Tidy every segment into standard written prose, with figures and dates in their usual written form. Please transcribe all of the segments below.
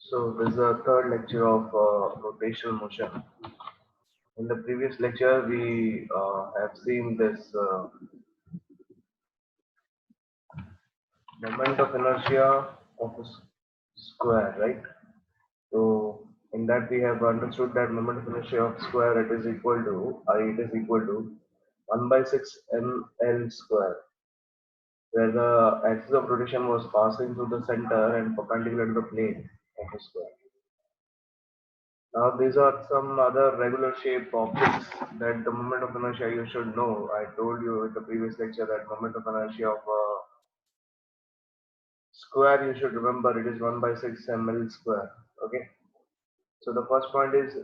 So this is the third lecture of rotational motion. In the previous lecture, we have seen this moment of inertia of a square, right? So in that we have understood that moment of inertia of square it is equal to it is equal to 1 by 6 ml square, where the axis of rotation was passing through the center and perpendicular to the plane of the square. Now these are some other regular shape objects that the moment of inertia you should know. I told you in the previous lecture that moment of inertia of a square you should remember it is 1 by 6 ml square. Okay. So the first point is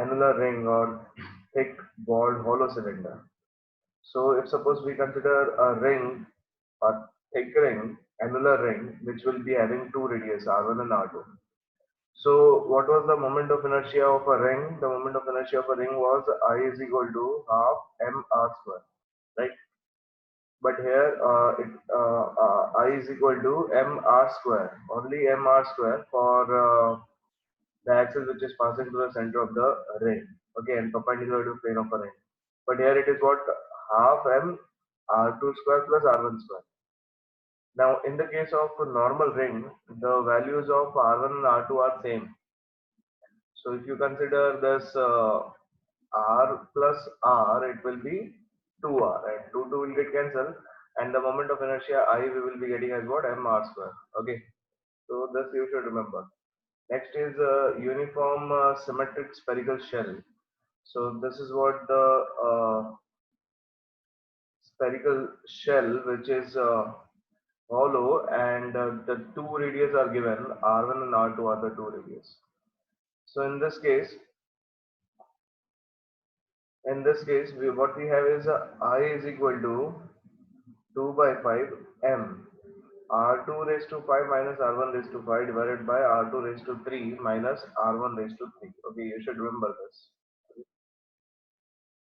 annular ring or thick walled hollow cylinder. So if suppose we consider a ring, a thick ring, annular ring, which will be having two radius R1 and R2. So what was the moment of inertia of a ring? The moment of inertia of a ring was I is equal to half mr square, right? But here I is equal to mr square, only mr square for the axis which is passing through the center of the ring, okay, and perpendicular to plane of a ring. But here it is what half m r2 square plus r1 square. Now in the case of a normal ring, the values of r1 and r2 are same. So if you consider this r plus r, it will be 2r, and 2 will get cancelled, and the moment of inertia I we will be getting as what mr square. Okay, so this you should remember. Next is uniform symmetric spherical shell. So this is what the spherical shell, which is hollow, and the two radius are given. R1 and R2 are the two radius. So in this case, what we have is I is equal to 2 by 5 m. R2 raised to 5 minus R1 raised to 5 divided by R2 raised to 3 minus R1 raised to 3. Okay, you should remember this.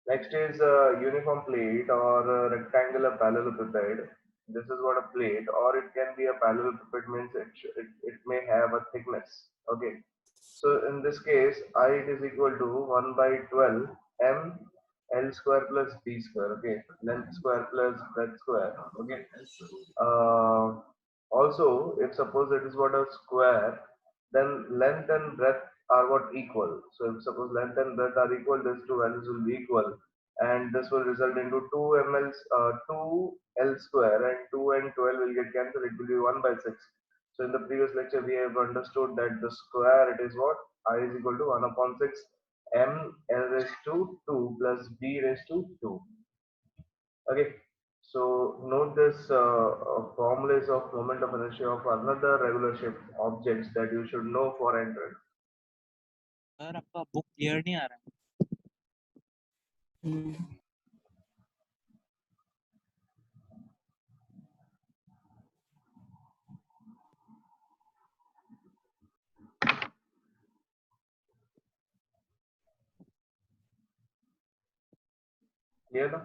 Next is a uniform plate or a rectangular parallelepiped. This is what a plate, or it can be a parallelepiped, means it may have a thickness. Okay. So in this case, I it is equal to 1 by 12 m l square plus b square. Okay. Length square plus breadth square. Okay. Uh, Also, if suppose it is what a square, then length and breadth are what equal. So if suppose length and breadth are equal, these two values will be equal, and this will result into 2 L square, and 2 and 12 will get cancelled. It will be 1 by 6. So in the previous lecture, we have understood that the square it is what I is equal to 1 upon 6 m l raised to 2 plus b raised to 2. Okay. So note this formulas of moment of inertia of another regular shaped objects that you should know for entrance. Sir आपका book clear नहीं आ रहा Clear now?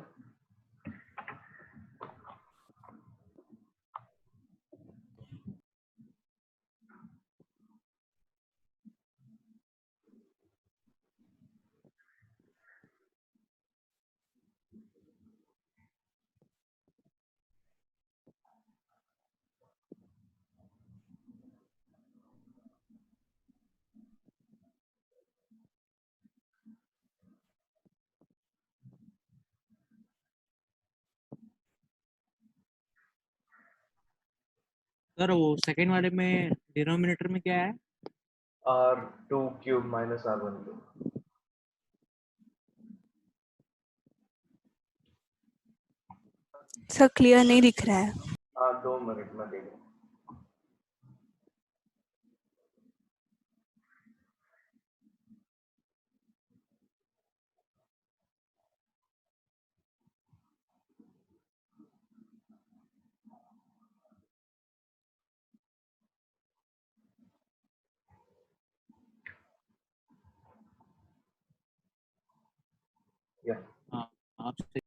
Sir वो second वाले में denominator में क्या है R2 cube minus R1 cube. Sir clear नहीं दिख रहा है हाँ 2 मिनट में देखो. Yeah. हाँ आपसे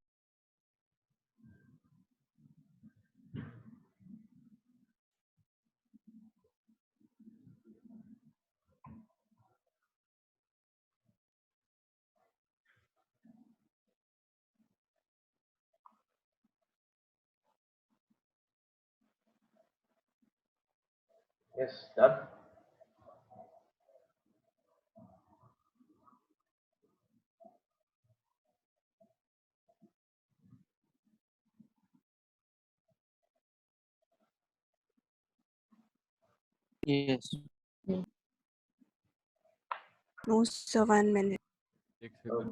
Yes, done. Yes. No, sir, 1 minute. एक सेकंड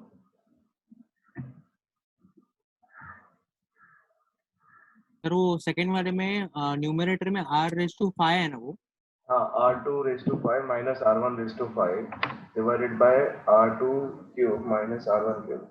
सर वो सेकंड वाले में न्यूमरेटर में r रेज टू 5 है ना वो? हाँ, r2 raised to 5 minus r1 raised to 5 divided by r2 cube minus r1 cube.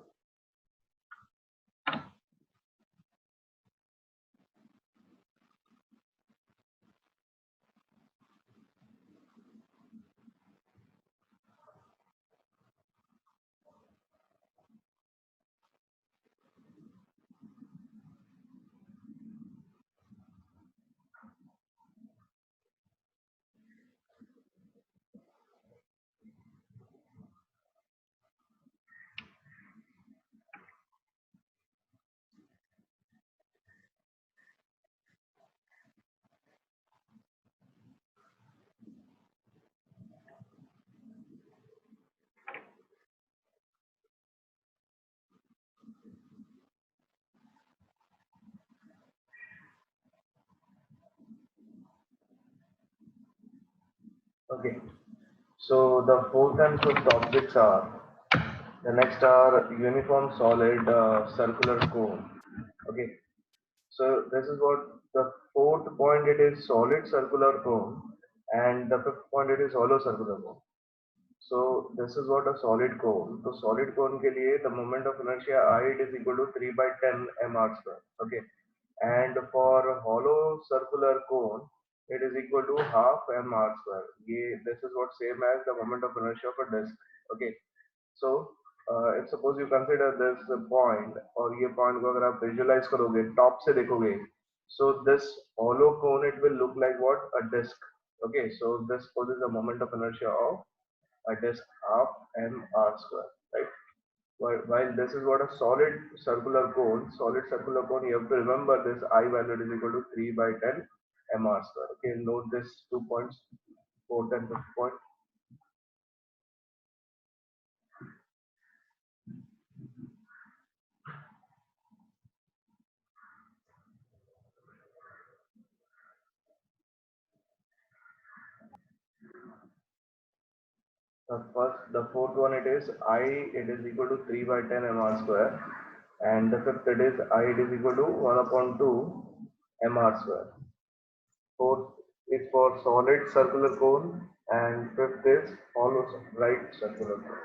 Okay, so the fourth and fifth objects are, the next are uniform solid circular cone. Okay, so this is what the fourth point, it is solid circular cone, and the fifth point, it is hollow circular cone. So this is what a solid cone. So solid cone के लिए the moment of inertia I, it is equal to 3 by 10 mr square. Okay, and for hollow circular cone, it is equal to half mr square. ये this is what same as the moment of inertia of a disk. Okay, so if suppose you consider this point, और ये point को अगर आप visualize करोगे, top से देखोगे, so this hollow cone, it will look like what, a disk. Okay, so this poses a moment of inertia of a disk half mr square, right? While this is what a solid circular cone, you have to remember this I value is equal to 3 by 10 mr square. Okay, note this 2 points, fourth and fifth point. The fourth one, it is I, it is equal to 3 by 10 mr square, and the fifth, it is I, it is equal to 1 upon 2 mr square. Fourth is for solid circular cone, and fifth is hollow right circular cone.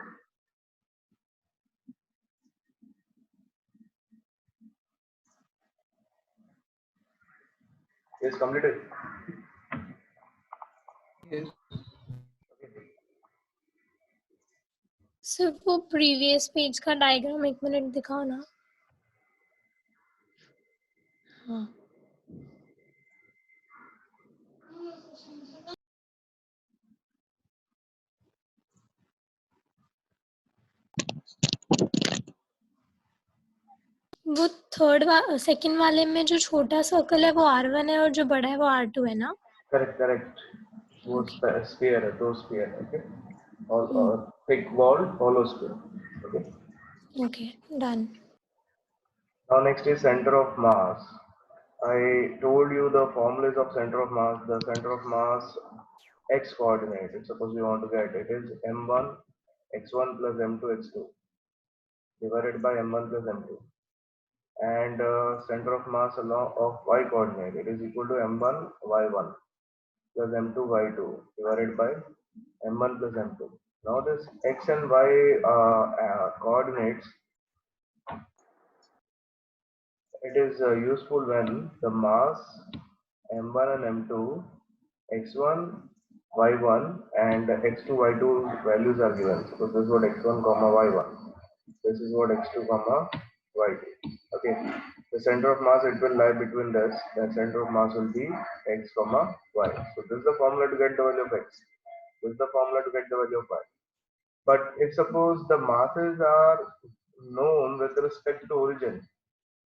Is completed. yes सिर्फ वो previous page का diagram 1 minute दिखाओ ना। हाँ वो second वाले में जो छोटा सर्कल है वो R1 है और जो बड़ा है वो R2 है ना? Correct. वो Okay. sphere है, दो sphere है, okay? और thick wall, hollow sphere, okay? Okay, done. Now next is center of mass. I told you the formulas of center of mass. The center of mass x coordinate. Suppose you want to get it is m1 x1 plus m2 x2 divided by m1 plus m2, and center of mass along of y coordinate, it is equal to m1 y1 plus m2 y2 divided by m1 plus m2. Now this x and y coordinates, it is useful when the mass m1 and m2, x1, y1 and x2, y2 values are given. So this is what x1 comma y1. This is what x2 comma y2. Okay. The center of mass, it will lie between this. The center of mass will be x comma y. So this is the formula to get the value of x. This is the formula to get the value of y. But if suppose the masses are known with respect to origin,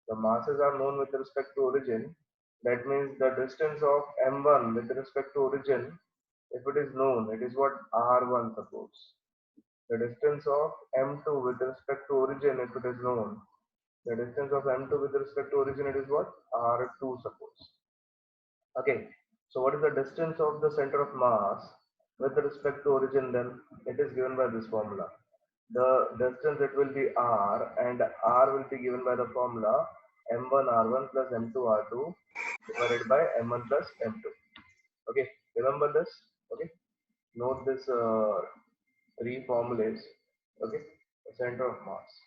the masses are known with respect to origin, That means the distance of m1 with respect to origin, if it is known, it is what r1 suppose. The distance of m2 with respect to origin, if it is known, the distance of m2 with respect to origin, it is what r2 suppose. Okay, so what is the distance of the center of mass with respect to origin? Then it is given by this formula. The distance, it will be r, and r will be given by the formula m1 r1 plus m2 r2 divided by m1 plus m2. Okay, remember this. Okay, note this three formulas. Okay, the center of mass.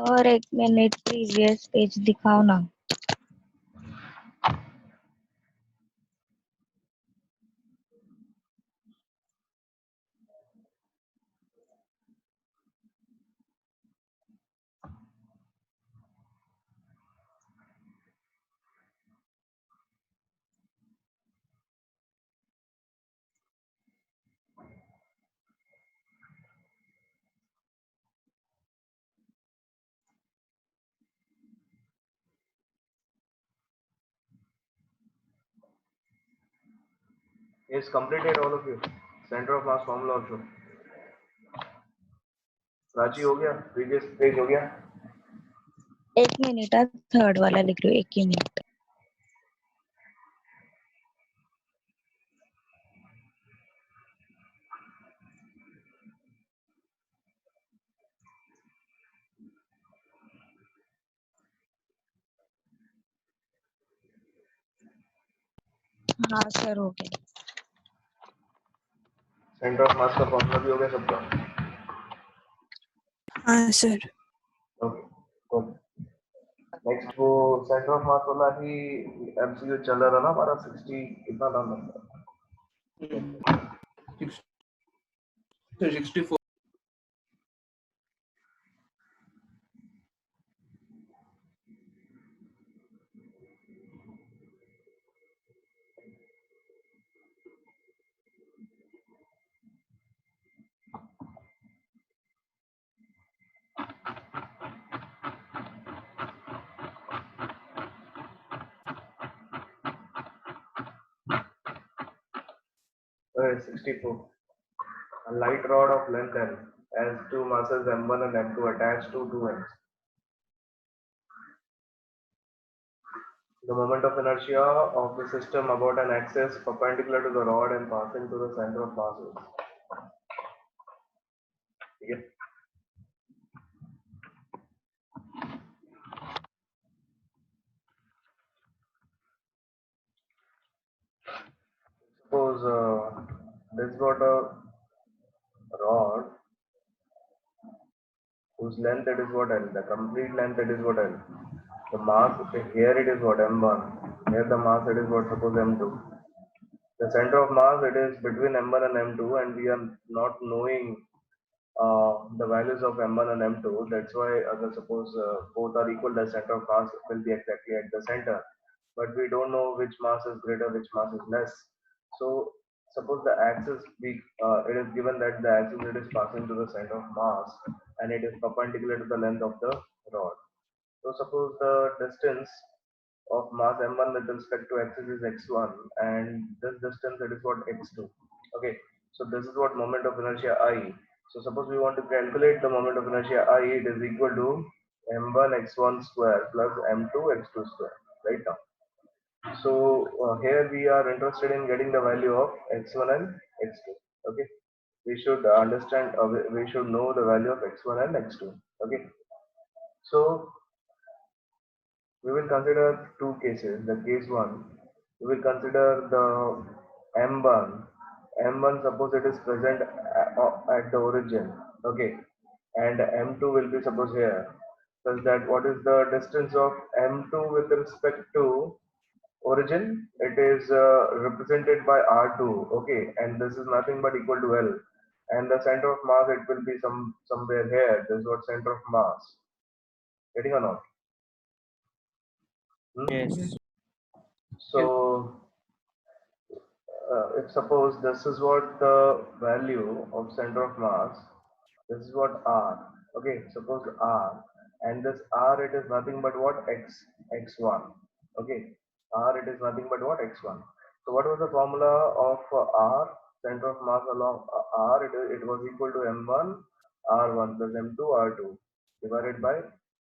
और एक minute previous page दिखाओ ना. Is completed all of you. Center of mass formula also. Ranchi हो गया, previous page हो गया. एक minute, third वाला लिख रही हूँ, एक ही मिनट. हाँ सर, हो गया. सेंटर ऑफ मास का फॉर्मूला भी हो गया सबका. हाँ सर. Okay, okay. नेक्स्ट वो सेंटर ऑफ मास वाला ही एमसीक्यू चल रहा ना हमारा. 60 कितना था number? 64. Alright, 64. A light rod of length L has two masses m1 and m2 attached to two ends. The moment of inertia of the system about an axis perpendicular to the rod and passing to the center of mass is. Okay. Suppose this got a rod whose length it is what L, the complete length it is what L. The mass, here it is what m1, here the mass it is what suppose m2. The center of mass it is between m1 and m2, and we are not knowing the values of m1 and m2. That's why suppose both are equal, the center of mass will be exactly at the center, but we don't know which mass is greater, which mass is less. So suppose the axis it is given that the axis it is passing to the center of mass and it is perpendicular to the length of the rod. So suppose the distance of mass m1 with respect to axis is x1, and this distance it is what x2. Okay, so this is what moment of inertia I. So suppose we want to calculate the moment of inertia I, it is equal to m1 x1 square plus m2 x2 square, right now. So here we are interested in getting the value of x1 and x2. Okay, we should understand, we should know the value of x1 and x2. Okay, so we will consider two cases. The case one, we will consider the M1, M1 suppose it is present at the origin, okay, and M2 will be suppose here. Such that what is the distance of M2 with respect to origin? It is represented by R2, okay, and this is nothing but equal to L. And the center of mass, it will be somewhere here. This is what center of mass. Getting or not? Yes. So if suppose this is what the value of center of mass, this is what R. Okay, suppose R, and this R, it is nothing but what? X1. Okay, R, it is nothing but what? X1. So what was the formula of R, center of mass along R? It was equal to M1 R1 plus M2 R2 divided by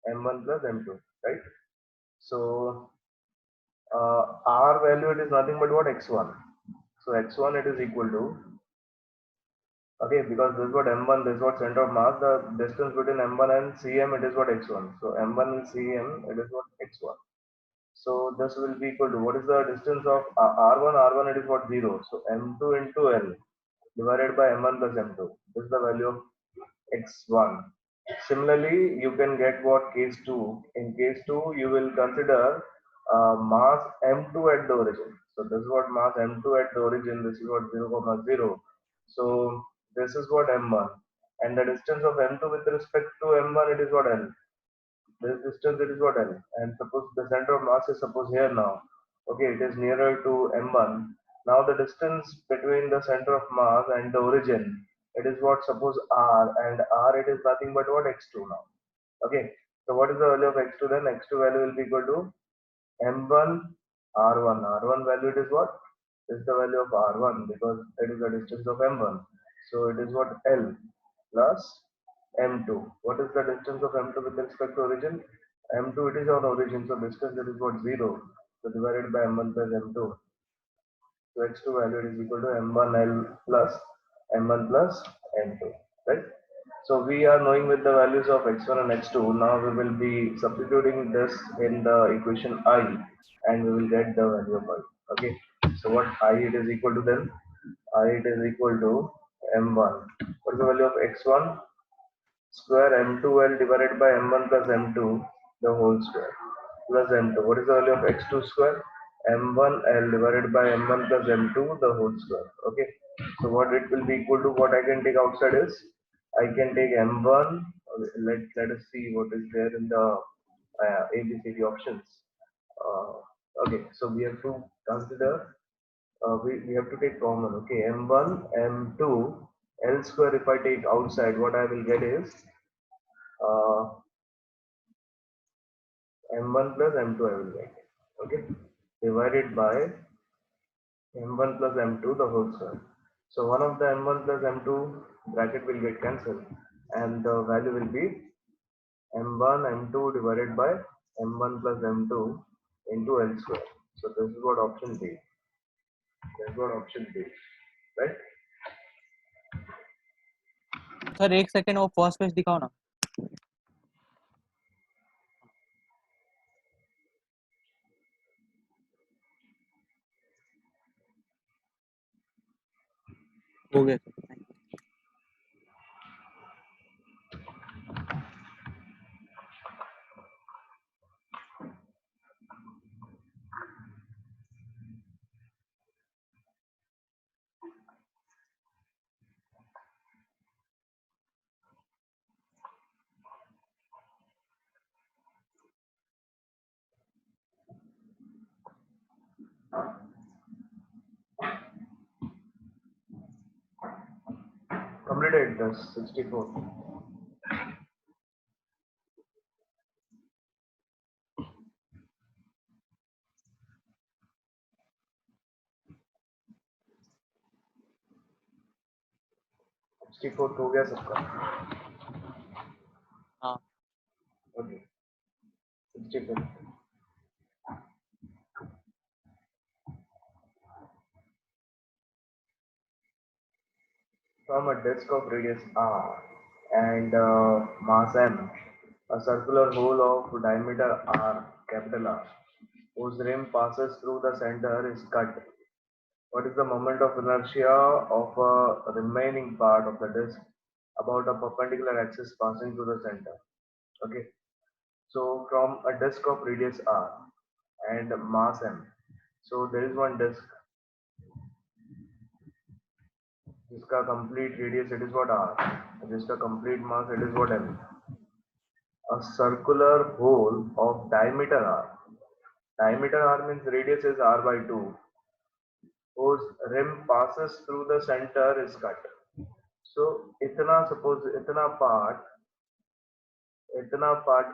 M1 plus M2, right? So R value, it is nothing but what? X1. So X1, it is equal to, okay, because this is what M1, this is what center of mass, the distance between M1 and CM, it is what X1. So M1 and CM, it is what X1. So this will be equal to, what is the distance of R1? R1, it is what? 0. So M2 into L divided by M1 plus M2. This is the value of X1. Similarly, you can get what? Case 2. In case 2, you will consider mass M2 at the origin. So this is what mass M2 at the origin. This is what 0, 0. So this is what M1. And the distance of M2 with respect to M1, it is what? L. This distance, it is what? L. And suppose the center of mass is suppose here now. Okay, it is nearer to M1. Now the distance between the center of mass and the origin, it is what? Suppose R, and R, it is nothing but what? X2 now. Okay, so what is the value of X2 then? X2 value will be equal to M1 R1. R1 value, it is what? Is the value of R1 because it is the distance of M1. So it is what? L plus M2. What is the distance of M2 with respect to origin? M2, it is on origin, so distance, it is what? 0. So divided by M1 plus M2. So X2 value is equal to M1L plus M1 plus M2, right? So we are knowing with the values of X1 and X2. Now we will be substituting this in the equation I, and we will get the value of I. Okay. So what I it is equal to then? I it is equal to M1. What is the value of X1? Square M2L divided by M1 plus M2 the whole square plus M2. What is the value of X2 square? M1L divided by M1 plus M2 the whole square. Okay. So what it will be equal to, what I can take outside is, I can take M1. Let us see what is there in the ABCD options. Okay. So we have to consider, we have to take common. Okay. M1, M2, L square, if I take outside, what I will get is M1 plus M2 I will get. Okay. Divided by M1 plus M2 the whole square. So one of the M1 plus M2 bracket will get cancelled, and the value will be M1 M2 divided by M1 plus M2 into L square. So this is what option B. This is what option B, right? Sir एक second वो first page दिखाओ ना. हो गया sir. Completed this 64. हो गया सबका. हाँ. Okay. 64. From a disk of radius r and mass m, a circular hole of diameter r, capital R, whose rim passes through the center is cut. What is the moment of inertia of a remaining part of the disk about a perpendicular axis passing through the center? Okay, so from a disk of radius r and mass m, so there is one disk, जिसका complete radius it is what r, जिसका complete mass it is what m. A circular hole of diameter r. Diameter r means radius is r by 2, whose rim passes through the center is cut. So इतना suppose इतना part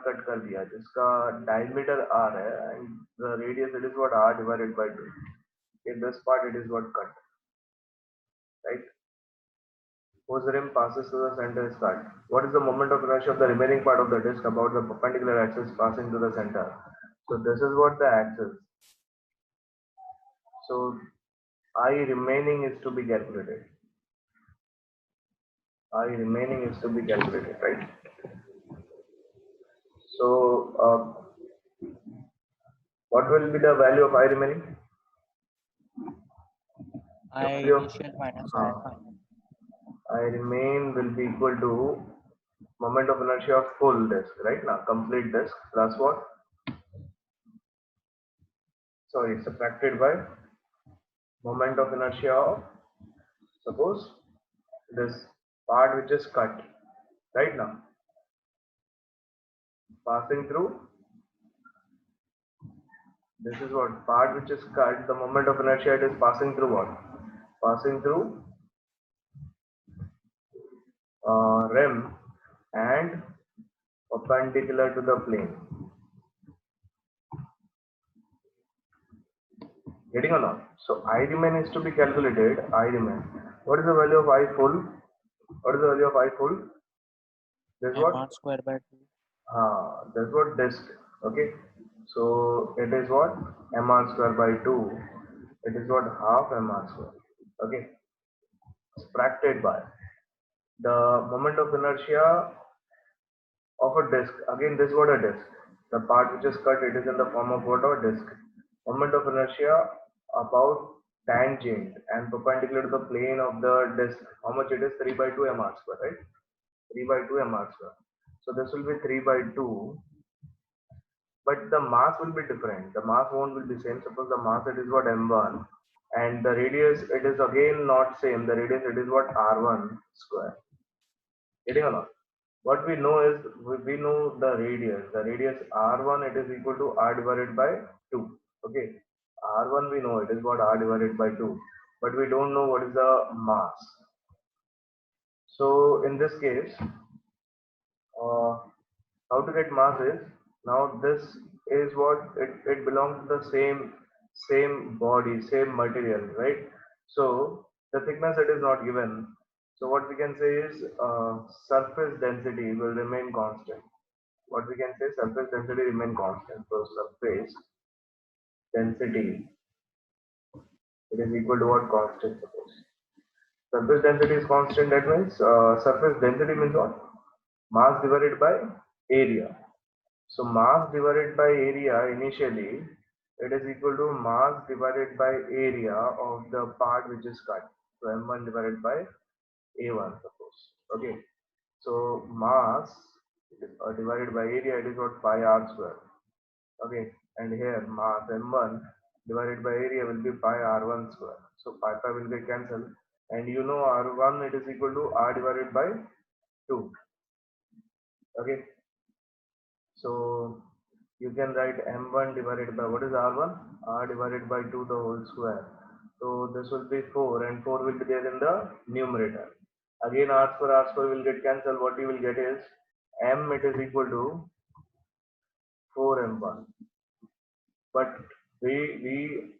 cut कर दिया जिसका diameter r है and the radius it is what r divided by 2. In this part it is what cut, right? Whose rim passes through the center is cut. What is the moment of inertia of the remaining part of the disk about the perpendicular axis passing through the center? So this is what the axis. So I remaining is to be calculated. I remaining is to be calculated, right? So what will be the value of I remaining? I Value of- initial minus I final. I remain will be equal to moment of inertia of full disk, right? Now complete disk plus what? Sorry, subtracted by moment of inertia of, suppose, this part which is cut, right? Now passing through, this is what part which is cut, the moment of inertia it is passing through what? Passing through rim and perpendicular to the plane. Getting or not? So I remain is to be calculated. I remain. What is the value of I full? What is the value of I full? This M what? r square by 2. That's what disk. Okay. So it is what? Mr square by 2. It is what? Half mr square. Okay. Subtracted by the moment of inertia of a disk. Again, this is what a disk. The part which is cut, it is in the form of what? A disk. Moment of inertia about tangent and perpendicular to the plane of the disk. How much it is? 3 by 2 mr square, right? 3 by 2 mr square. So this will be 3 by 2. But the mass will be different. The mass won't be the same. Suppose the mass it is what m1 and the radius it is again not same. The radius it is what r1 square. Getting or not? What we know is we know the radius. The radius r1 it is equal to r divided by 2. Okay. R1 we know it is what r divided by 2. But we don't know what is the mass. So in this case, how to get mass is, now this is what it belongs to the same body, same material, right? So the thickness it is not given. So what we can say is surface density will remain constant. What we can say, surface density remain constant. So surface density it is equal to what? Constant. Suppose surface density is constant, that means surface density means what? Mass divided by area. So mass divided by area initially it is equal to mass divided by area of the part which is cut. So m1 divided by a1, suppose. Okay. So mass divided by area it is what? Pi r square. Okay. And here mass m1 divided by area will be pi r1 square. So pi will get cancelled. And you know r1 it is equal to r divided by 2. Okay. So you can write m1 divided by, what is r1? R divided by 2 the whole square. So this will be 4 and 4 will be there in the numerator. Again r square will get cancelled. What you will get is m it is equal to 4m1. But we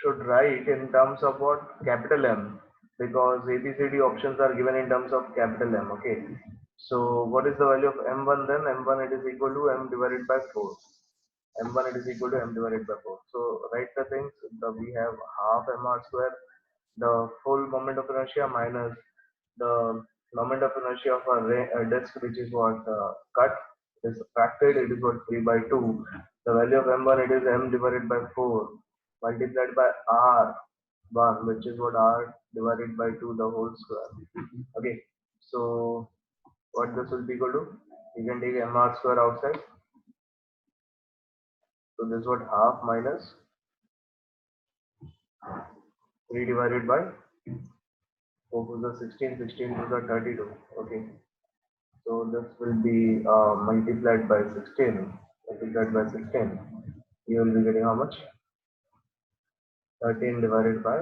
should write in terms of what? Capital M, because ABCD options are given in terms of capital M. Okay. So what is the value of m1 then? M1 it is equal to m divided by 4. M1 it is equal to m divided by 4. So write the things. We have half mr square, the full moment of inertia minus the moment of inertia of a disk which is what cut. It is subtracted. It is what? 3 by 2. The value of m1 it is m divided by 4 multiplied by r 1, which is what r divided by 2 the whole square. Okay, so what this will be equal to? You can take mr square outside. So this is what half minus 3 divided by 4 to the 16, 16 to the 32. Okay, so this will be multiplied by 16, multiplied by 16. You will be getting how much? 13 divided by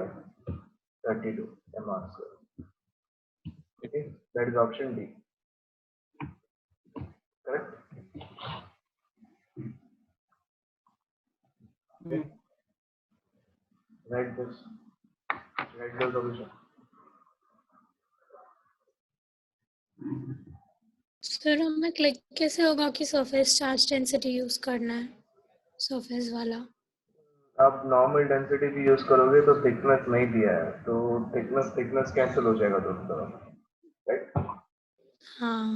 32 mr square. Okay, that is option D. Correct? Okay. Write this. Write the solution. Sir हमें click कैसे होगा कि surface charge density use करना है surface वाला? आप normal density भी use करोगे तो थिकनेस नहीं दिया है, तो थिकनेस कैंसिल हो जाएगा दोनों तरफ, राइट? हाँ.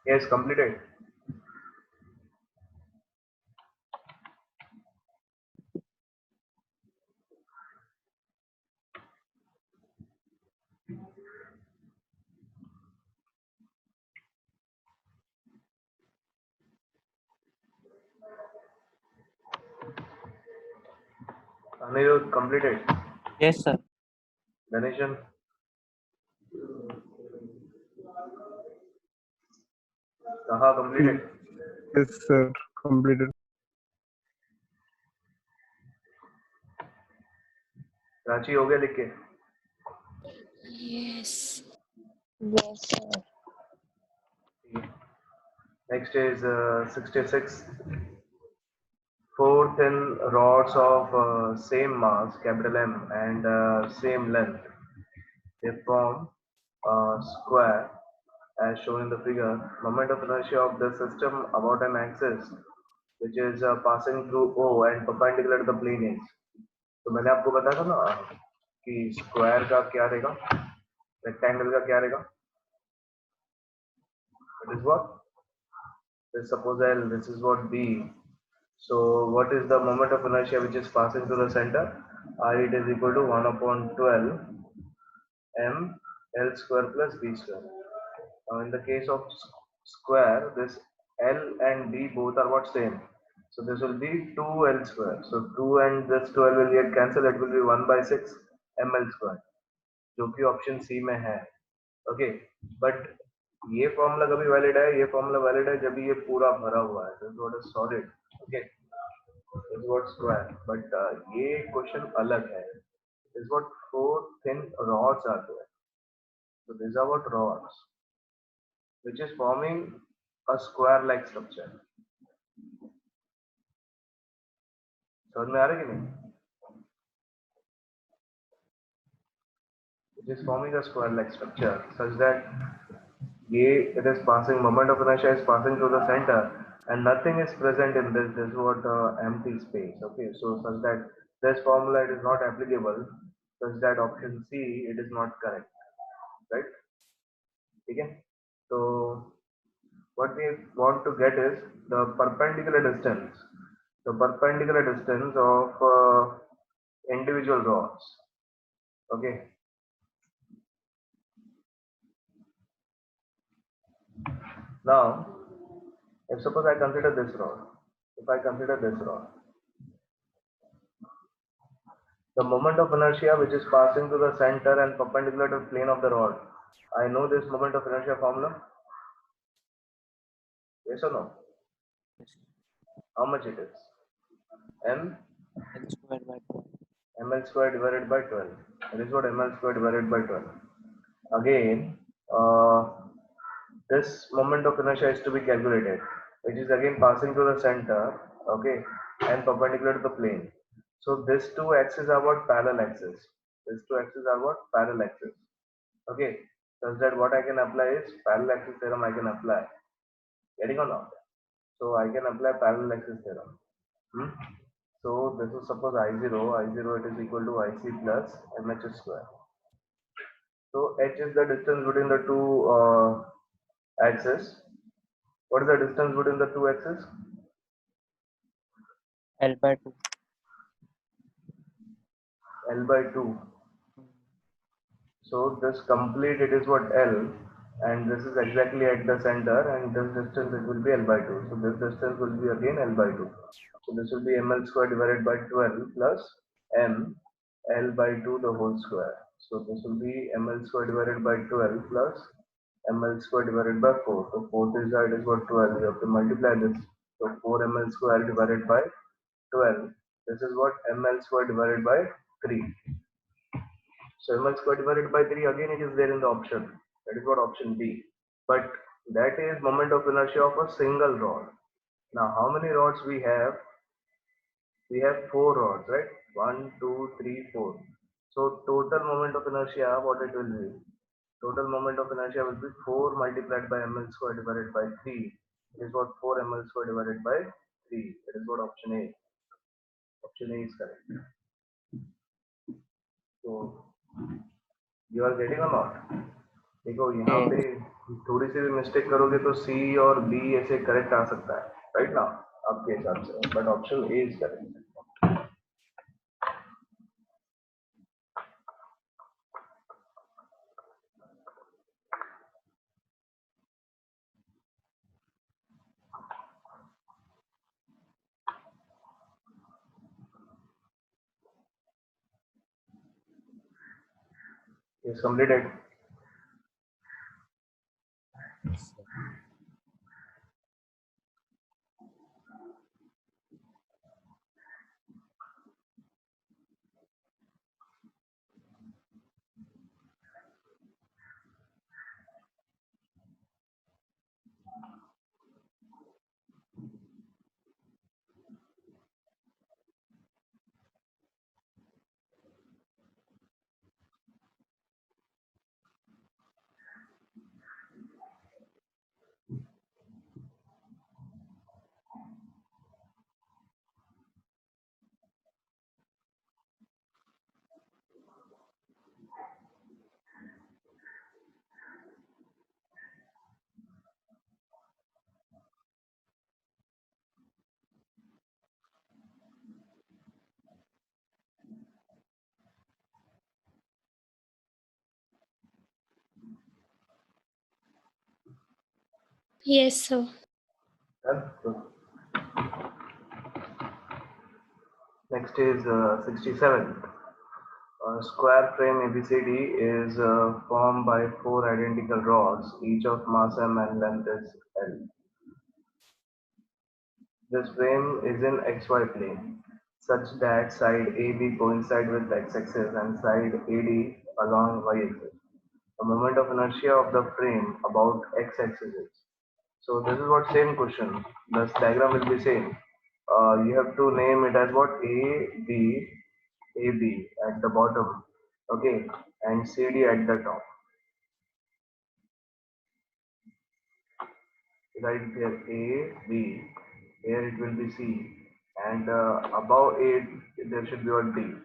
Yes, completed. Anirudh, completed. Yes, sir. Ganeshan, Taha, completed. Yes, sir. Completed. Ranchi हो गया लिख के? Yes. Yes, sir. Next is 66. 4 thin rods of same mass, capital M, and same length. They form a square as shown in the figure. Moment of inertia of the system about an axis which is passing through O and perpendicular to the plane is. तो मैंने आपको बताया था ना कि square का क्या रहेगा, रेक्टेंगल का क्या रहेगा? It is what? This suppose L, this is what B. So what is the moment of inertia which is passing through the center? I, it is equal to 1 upon 12 m L square plus B square. Now in the case of square, this L and B both are what, same. So this will be 2L square. So 2 and this 12 will get cancelled. It will be 1 by 6 ml square, जो कि option C में है. Okay, but ये formula कभी valid है? ये formula valid है जब ये पूरा भरा हुआ है. This is what is solid. Okay, this is what square. But ये क्वेश्चन अलग है. This what 4 thin rods are there. So these are what rods which is forming a square like structure. समझ में आ रहा है कि नहीं? It is forming a square like structure such that it is passing, moment of inertia is passing through the center and nothing is present in this. This is what empty space. Okay, so such that this formula it is not applicable, such that option C it is not correct, right? ठीक है. So what we want to get is the perpendicular distance of individual rods. Okay. Now, if suppose I consider this rod, the moment of inertia which is passing through the center and perpendicular to the plane of the rod, I know this moment of inertia formula. Yes or no? How much it is? M L square by 12. ml square divided by 12. That is what ml square divided by 12. Again, this moment of inertia is to be calculated, which is again passing through the center, okay, and perpendicular to the plane. So these two axes are what? Parallel axes. Okay. Such that what I can apply is parallel axis theorem I can apply. Getting or not? So I can apply parallel axis theorem. So this is suppose I0 it is equal to IC plus MH square. So H is the distance between the two axes. What is the distance between the two axes? L by 2. L by 2. So this complete it is what L, and this is exactly at the center, and this distance it will be L by 2. So this distance will be again L by 2. So this will be ml square divided by 12 plus m L by 2 the whole square. So this will be ml square divided by 12 plus ml square divided by 4. So 4 is that is what 12. You have to multiply this. So 4 ml square divided by 12. This is what ml square divided by 3. So ml square divided by 3 again it is there in the option. That is what option B. But that is moment of inertia of a single rod. Now how many rods we have? We have 4 rods, right? 1, 2, 3, 4. So total moment of inertia, what it will be? Total moment of inertia will be 4 multiplied by ml square divided by 3. It is what 4 ml square divided by 3. That is what option A. Option A is correct. So you are getting or not? देखो यहाँ पे थोड़ी सी भी mistake करोगे तो सी और B ऐसे correct आ सकता है, राइट ना, आपके हिसाब से, but option A is correct. Is completed. Yes, sir. Next is 67. A square frame ABCD is formed by 4 identical rods, each of mass m and length is L. This frame is in XY plane, such that side AB coincide with x-axis and side AD along y-axis. The moment of inertia of the frame about x-axis is. So this is what same question. The diagram will be same. You have to name it as what AB at the bottom, okay, and CD at the top. Right here A, B, here it will be C, and above A there should be a D,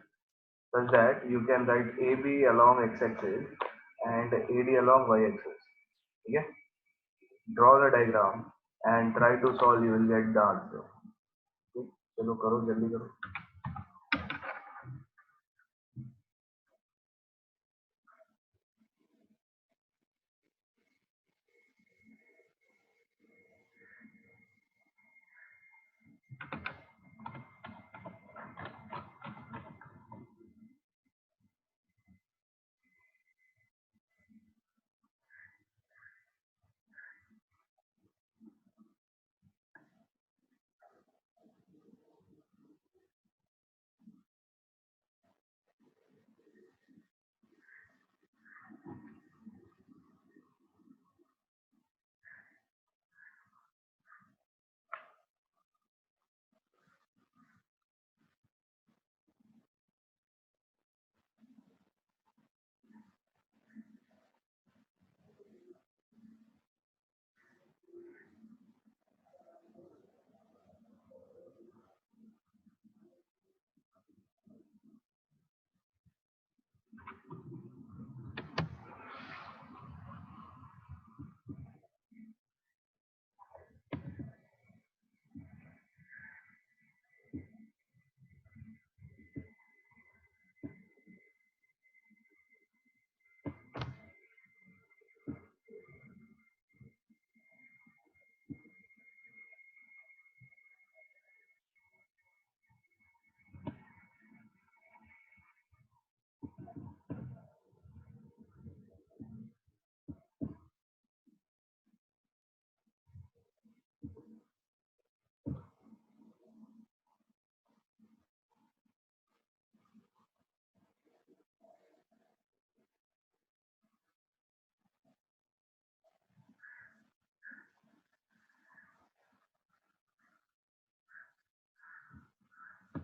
such that you can write AB along x-axis and AD along y-axis. ठीक है, draw the diagram and try to solve, you will get the answer. चलो करो, जल्दी करो।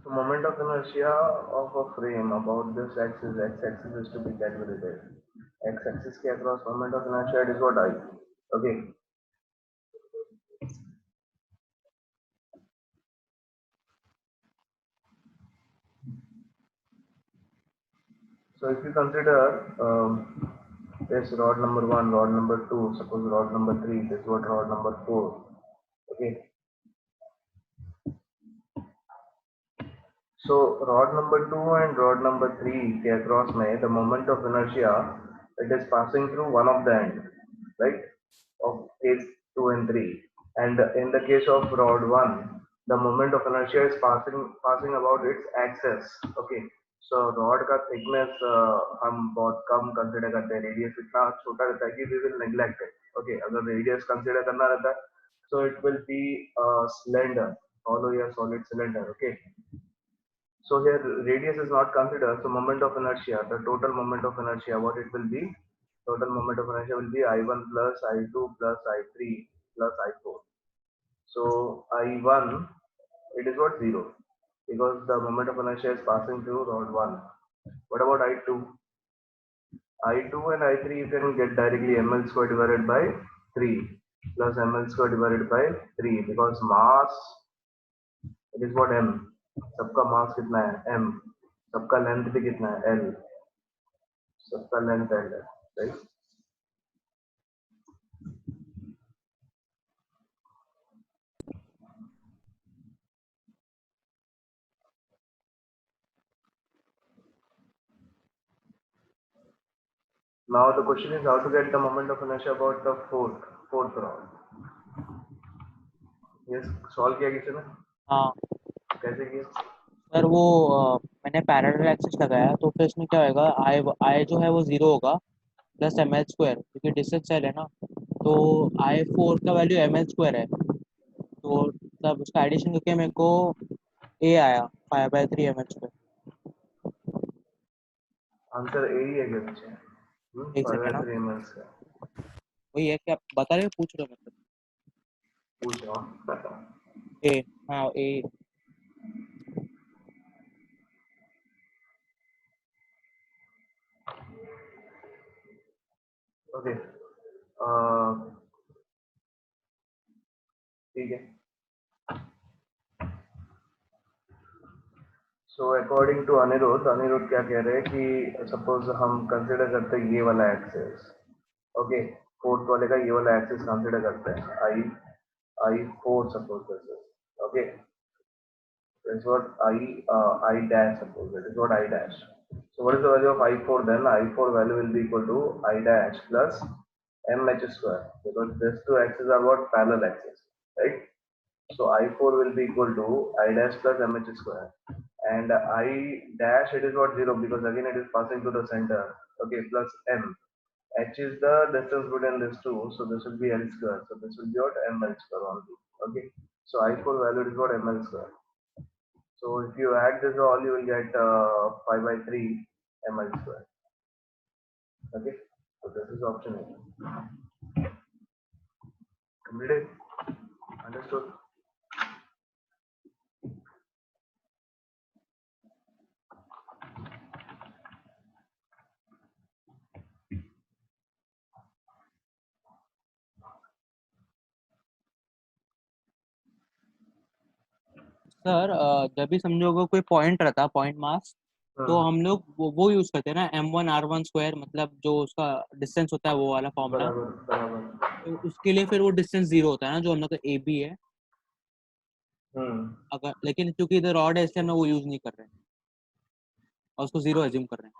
The moment of inertia of a frame about this axis, x-axis is to be calculated. X-axis के across moment of inertia, it is what I. Okay. So if you consider this rod number 1, rod number 2, suppose rod number 3, this is what rod number 4. Okay. So rod number 2 and rod number 3 के across में the moment of inertia, it is passing through one of the end, right, of case 2 and 3. And in the case of rod 1, the moment of inertia is passing about its axis. Okay. So rod का thickness हम बहुत कम consider करते हैं, radius इतना छोटा रहता है कि we will neglect it. Okay, अगर radius consider करना रहता है, so it will be slender, hollow या solid cylinder. Okay. So here radius is not considered. So moment of inertia, the total moment of inertia, what it will be? Total moment of inertia will be I1 plus I2 plus I3 plus I4. So I1, it is what, 0, because the moment of inertia is passing through rod 1. What about I2? I2 and I3 you can get directly ml square divided by 3 plus ml square divided by 3, because mass, it is what, m. सबका मास कितना है, m. सबका length भी कितना है, l. सबका length l है, right. Now the question is how to get the moment of inertia about the fourth rod. Yes, solve किया किसी ने? हाँ कैसे किया? सर वो मैंने पैरेलल एक्सिस लगाया तो फिर इसमें क्या होगा, आई जो है वो 0 होगा प्लस एम एल स्क्वायर, क्योंकि डिस्टेंस सेल है ना, तो I4 का वैल्यू एम एल स्क्वायर है, तो तब उसका एडिशन करके मेरे को ए आया 5/3 M L square. Answer A ही है क्या पीछे? एक सेकंड, 5/3 ml का वही है, क्या बता रहे हो, पूछ रहे हो मतलब? पूछ रहा हूँ. ए, हाँ ए। ओके, ठीक है. सो अकॉर्डिंग टू अनिरुद्ध क्या कह रहे हैं कि सपोज हम कंसिडर करते हैं ये वाला एक्सेस. ओके, फोर्थ वाले का ये वाला एक्सिस कंसीडर करते हैं, I4 suppose this is, okay, this is what I dash, suppose this is what I dash. So what is the value of I4 then? I4 value will be equal to I dash plus mh square, because these two axes are what, parallel axes, right? So I4 will be equal to I dash plus mh square, and I dash, it is what, 0, because again it is passing to the center, okay, plus m. H is the distance between these two, so this will be L square. So this will be what, ml square only. Okay. So I4 value is what, ml square. So if you add this all, you will get 5 by 3 ml square. Okay. So this is option A. Completed? Understood? Sir जब भी समझो कोई point रहता, point mass, तो हम लोग वो use करते हैं ना, m1r1 स्क्वायर, मतलब जो उसका डिस्टेंस होता है वो वाला फॉर्मूला। बराबर बराबर। तो उसके लिए फिर वो डिस्टेंस 0 होता है ना, जो हम लोग का ए बी है। अगर लेकिन क्योंकि इधर रॉड है, इसलिए हम लोग वो यूज नहीं कर रहे हैं और उसको 0 एज्यूम कर रहे हैं,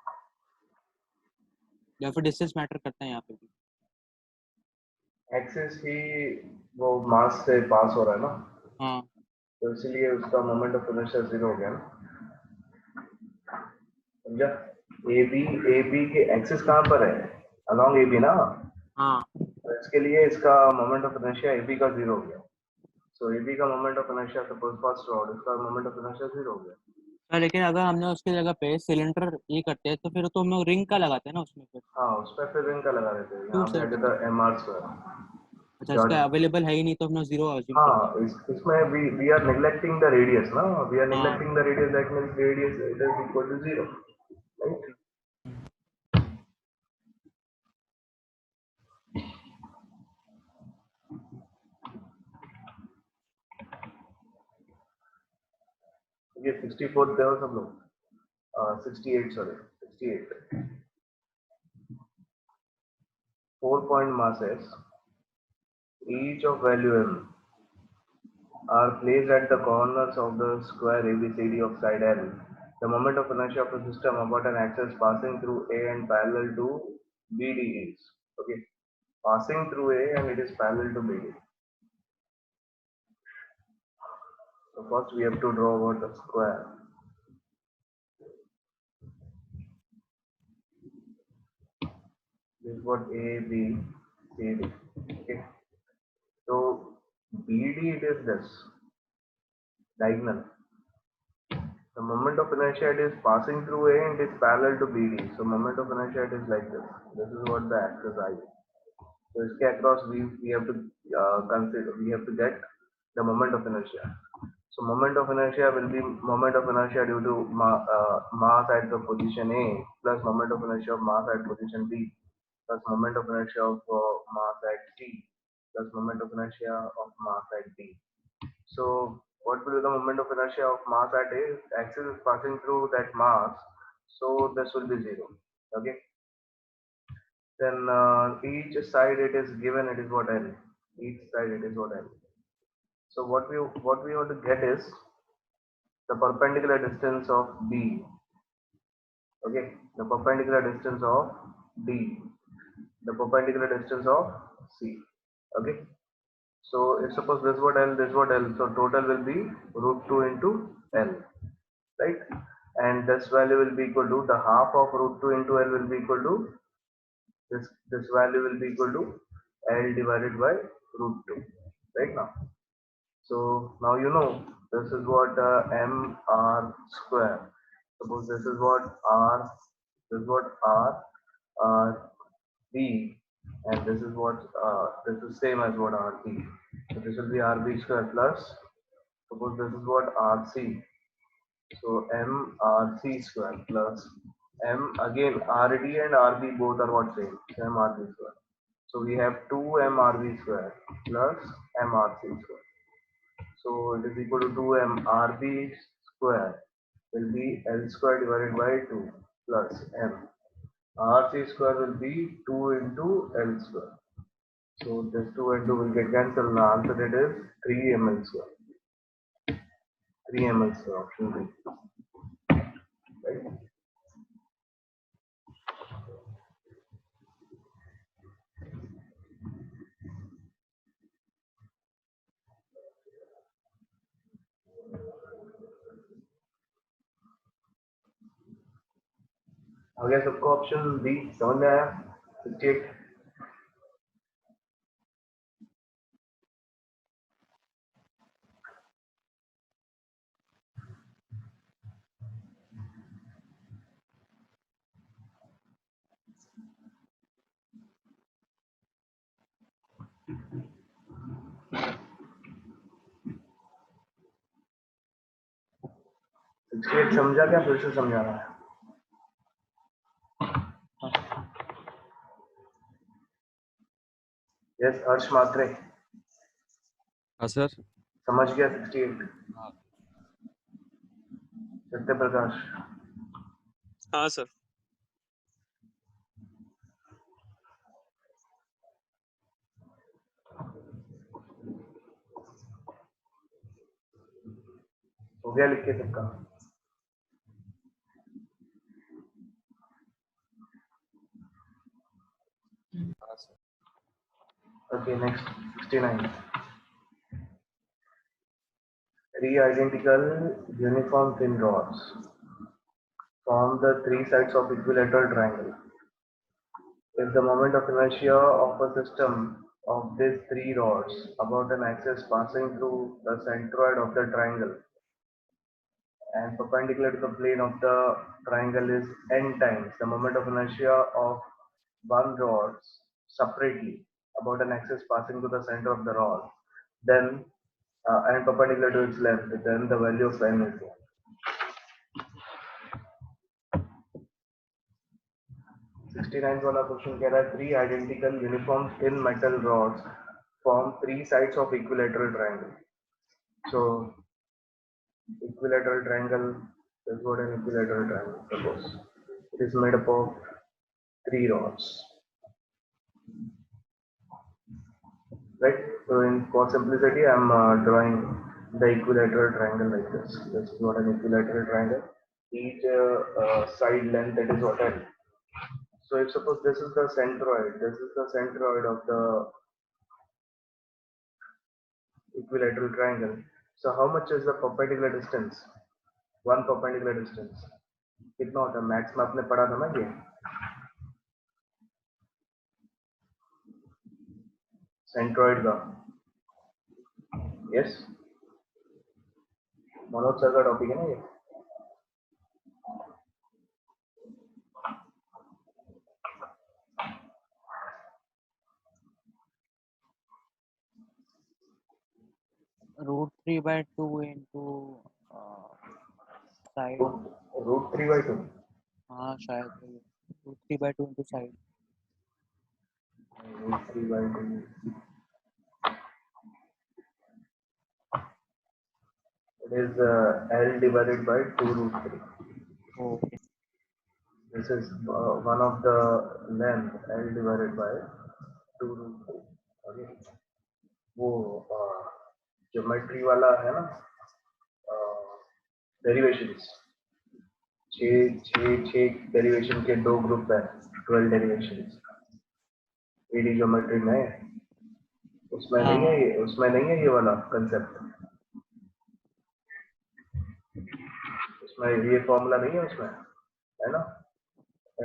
या फिर डिस्टेंस मैटर करता है यहाँ पे भी? एक्सिस ही वो मास से पास हो रहा है ना, हाँ, तो इसीलिए उसका मोमेंट ऑफ इनर्शिया 0 हो गया ना, समझा? ए बी के एक्सिस कहाँ पर है? अलोंग ए बी ना। हाँ। तो इसके लिए इसका moment of inertia A B का 0 हो गया। सो ए बी का moment of inertia, suppose first rod, इसका मोमेंट ऑफ इनर्शिया 0 हो गया। सर लेकिन अगर हमने उसकी जगह पे सिलेंडर ये करते हैं, तो फिर तो हम लोग रिंग का लगाते हैं ना उसमें फिर। हाँ, उस पर फिर रिंग का लगा देते हैं, क्यों यहाँ पे सर? आ जाता है mr स्क्वायर। अच्छा, इसका अवेलेबल है ही नहीं, तो हम लोग 0 एज्यूम हाँ, करते हैं। इसमें we are neglecting the radius ना, वी आर हाँ। Neglecting the radius, that means radius it is equal to 0, right? ये 64 पे हो सब लोग, 68 sorry 68। 4 point masses, each of value m, are placed at the corners of the square ABCD of side L. The moment of inertia of the system about an axis passing through A and parallel to BD is, okay, passing through A and it is parallel to BD. So first we have to draw about the square. This is what A, B, C, D. Okay. So BD, it is this diagonal. The moment of inertia, it is passing through A and it is parallel to BD. So moment of inertia, it is like this. This is what the axis I is. So इसके across we have to consider, we have to get the moment of inertia. So moment of inertia will be moment of inertia due to mass at the position A plus moment of inertia of mass at position B plus moment of inertia of mass at C plus moment of inertia of mass at D. So what will be the moment of inertia of mass at A? Axis is passing through that mass, so this will be 0. Okay. Then each side it is given, it is what L. Each side it is what L. So what we want to get is the perpendicular distance of B. Okay, the perpendicular distance of D, the perpendicular distance of C. Okay, so if suppose this what L, this what L, so total will be √2 into L, right? And this value will be equal to the half of √2 into L will be equal to this value will be equal to L divided by √2, right? Now, so now you know this is what mr square. Suppose this is what r, this is what r b, and this is what this is same as what rb. So this will be rb square plus, suppose this is what rc. So mrc square plus m, again rd and rb both are what, same rb square. So we have 2 mrb square plus mrc square. So it is equal to 2m rb square will be L square divided by 2 plus m. RC square will be 2 into L square. So this 2 and 2 will get cancelled. The answer it is 3 ml square. 3 ml square, option B. Right? आ गया सबको option B समझ में आया? 68. समझा क्या? फिर से समझाना है? यस हर्ष मात्रे हाँ सर। समझ गया 68. हाँ। सत्य प्रकाश हाँ सर। हो गया लिख के सबका? हाँ sir. Okay, next 69. Three identical uniform thin rods form the three sides of equilateral triangle. If the moment of inertia of a system of these three rods about an axis passing through the centroid of the triangle and perpendicular to the plane of the triangle is n times the moment of inertia of one rod separately about an axis passing to the center of the rod, then and perpendicular to its length, then the value of n is there. 69th वाला question कह रहा है three identical uniform thin metal rods form three sides of equilateral triangle. So equilateral triangle is what an equilateral triangle suppose. It is made up of three rods. Right? So for simplicity, I am drawing the equilateral triangle like this. This is what an equilateral triangle. Each side length, that is what L. So if suppose this is the centroid, this is the centroid of the equilateral triangle. So how much is the perpendicular distance? One perpendicular distance. कितना होता है? Maths में आपने पढ़ा था ना ये? Centroid का. यस मनोज सर का टॉपिक है ना ये? √3/2 into side. √3/2. हाँ शायद √3/2 into side. √3/2. It is L divided by 2√3. Okay. This is one of the length L divided by 2√3. Okay. वो ज्योमेट्री वाला है ना, डेरिवेशंस, 6 डेरिवेशन के दो ग्रुप है, 12 डेरिवेशंस. एडी ज्योमेट्री में उसमें नहीं है ये, उसमें नहीं है ये वाला कंसेप्ट, उसमें ये फॉर्मूला नहीं है उसमें, है ना?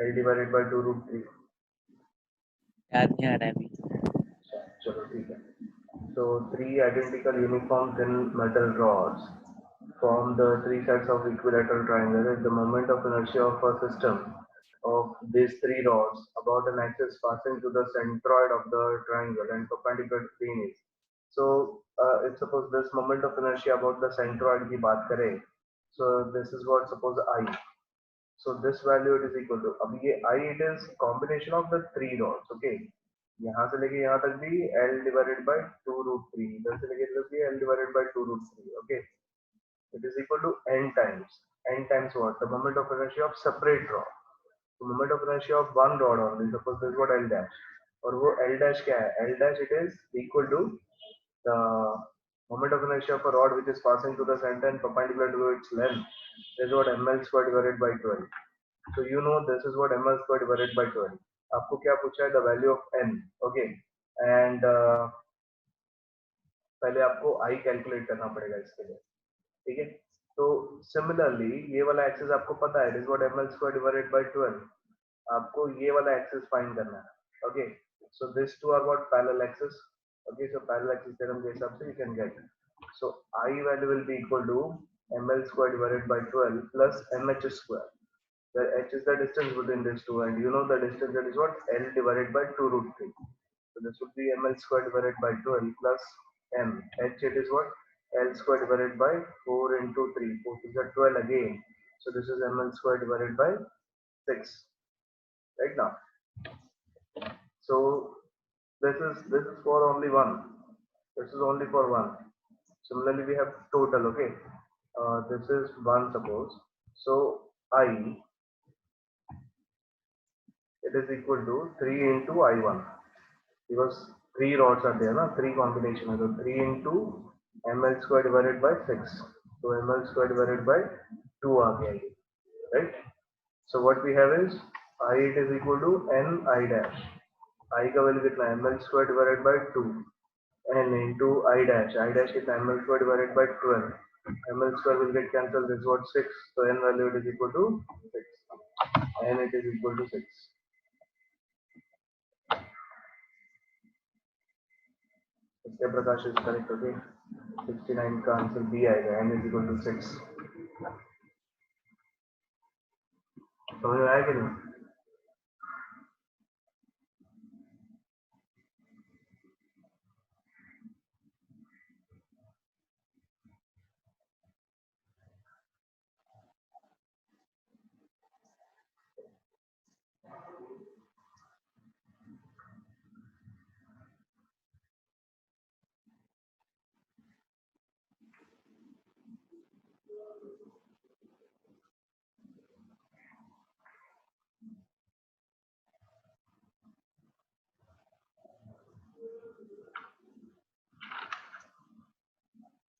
L divided by 2√3. याद नहीं आ रहा है अभी. चलो ठीक है. So three identical uniform thin metal rods form the three sides of equilateral triangle at the moment of inertia of a system of these three rods about an axis passing to the centroid of the triangle and perpendicular to plane is. So if suppose this moment of inertia about the centroid की बात करें, so this is what suppose I. So this value it is equal to, अब ये I it is combination of the three rods. Okay. यहाँ से लेके यहाँ तक भी L divided by 2√3, इधर से लेके इधर भी L divided by 2√3. Okay, it is equal to n times what? The moment of inertia of separate rod. The moment of inertia of one rod only. Suppose this is what L dash. और वो L dash क्या है? L dash it is equal to the moment of inertia of a rod which is passing to the center and perpendicular to its length. This is what ml square divided by 12. So you know this is what ml square divided by 12. आपको क्या पूछा है? The value of n. Okay. And पहले आपको I calculate करना पड़ेगा इसके लिए, ठीक है? तो सिमिलरली ये वाला एक्सिस आपको पता है, इट इज व्हाट ml स्क्वायर डिवाइडेड बाय 12. आपको ये वाला एक्सिस फाइंड करना है. Okay, so this two are what parallel axis. Okay, so parallel axis theorem के हिसाब से you can get, so I value will be equal to ml square divided by 12 plus mh square. The h is the distance between these two, and you know the distance, that is what? L divided by 2 root 3. So this would be ml square divided by 12 plus m. H it is what? L square divided by 4 into 3. 4 is 12 again. So this is ml square divided by 6. Right now. So this is for only one. This is only for one. Similarly, we have total. Okay. This is 1, suppose. So I, it is equal to 3 into I1, because 3 rods are there, na? 3 combination, so 3 into ml square divided by 6. So ml square divided by 2 aa gaya, right? So what we have is I, it is equal to n I dash. I का value कितना है? ml square divided by 2. n into I dash. I dash कितना? ml square divided by 12. ml square will get cancelled. This is what? 6. So n value it is equal to 6. n it is equal to 6. Prakash is correct. Okay, 69 का answer B आएगा. n is equal to 6. समझ में आया कि नहीं?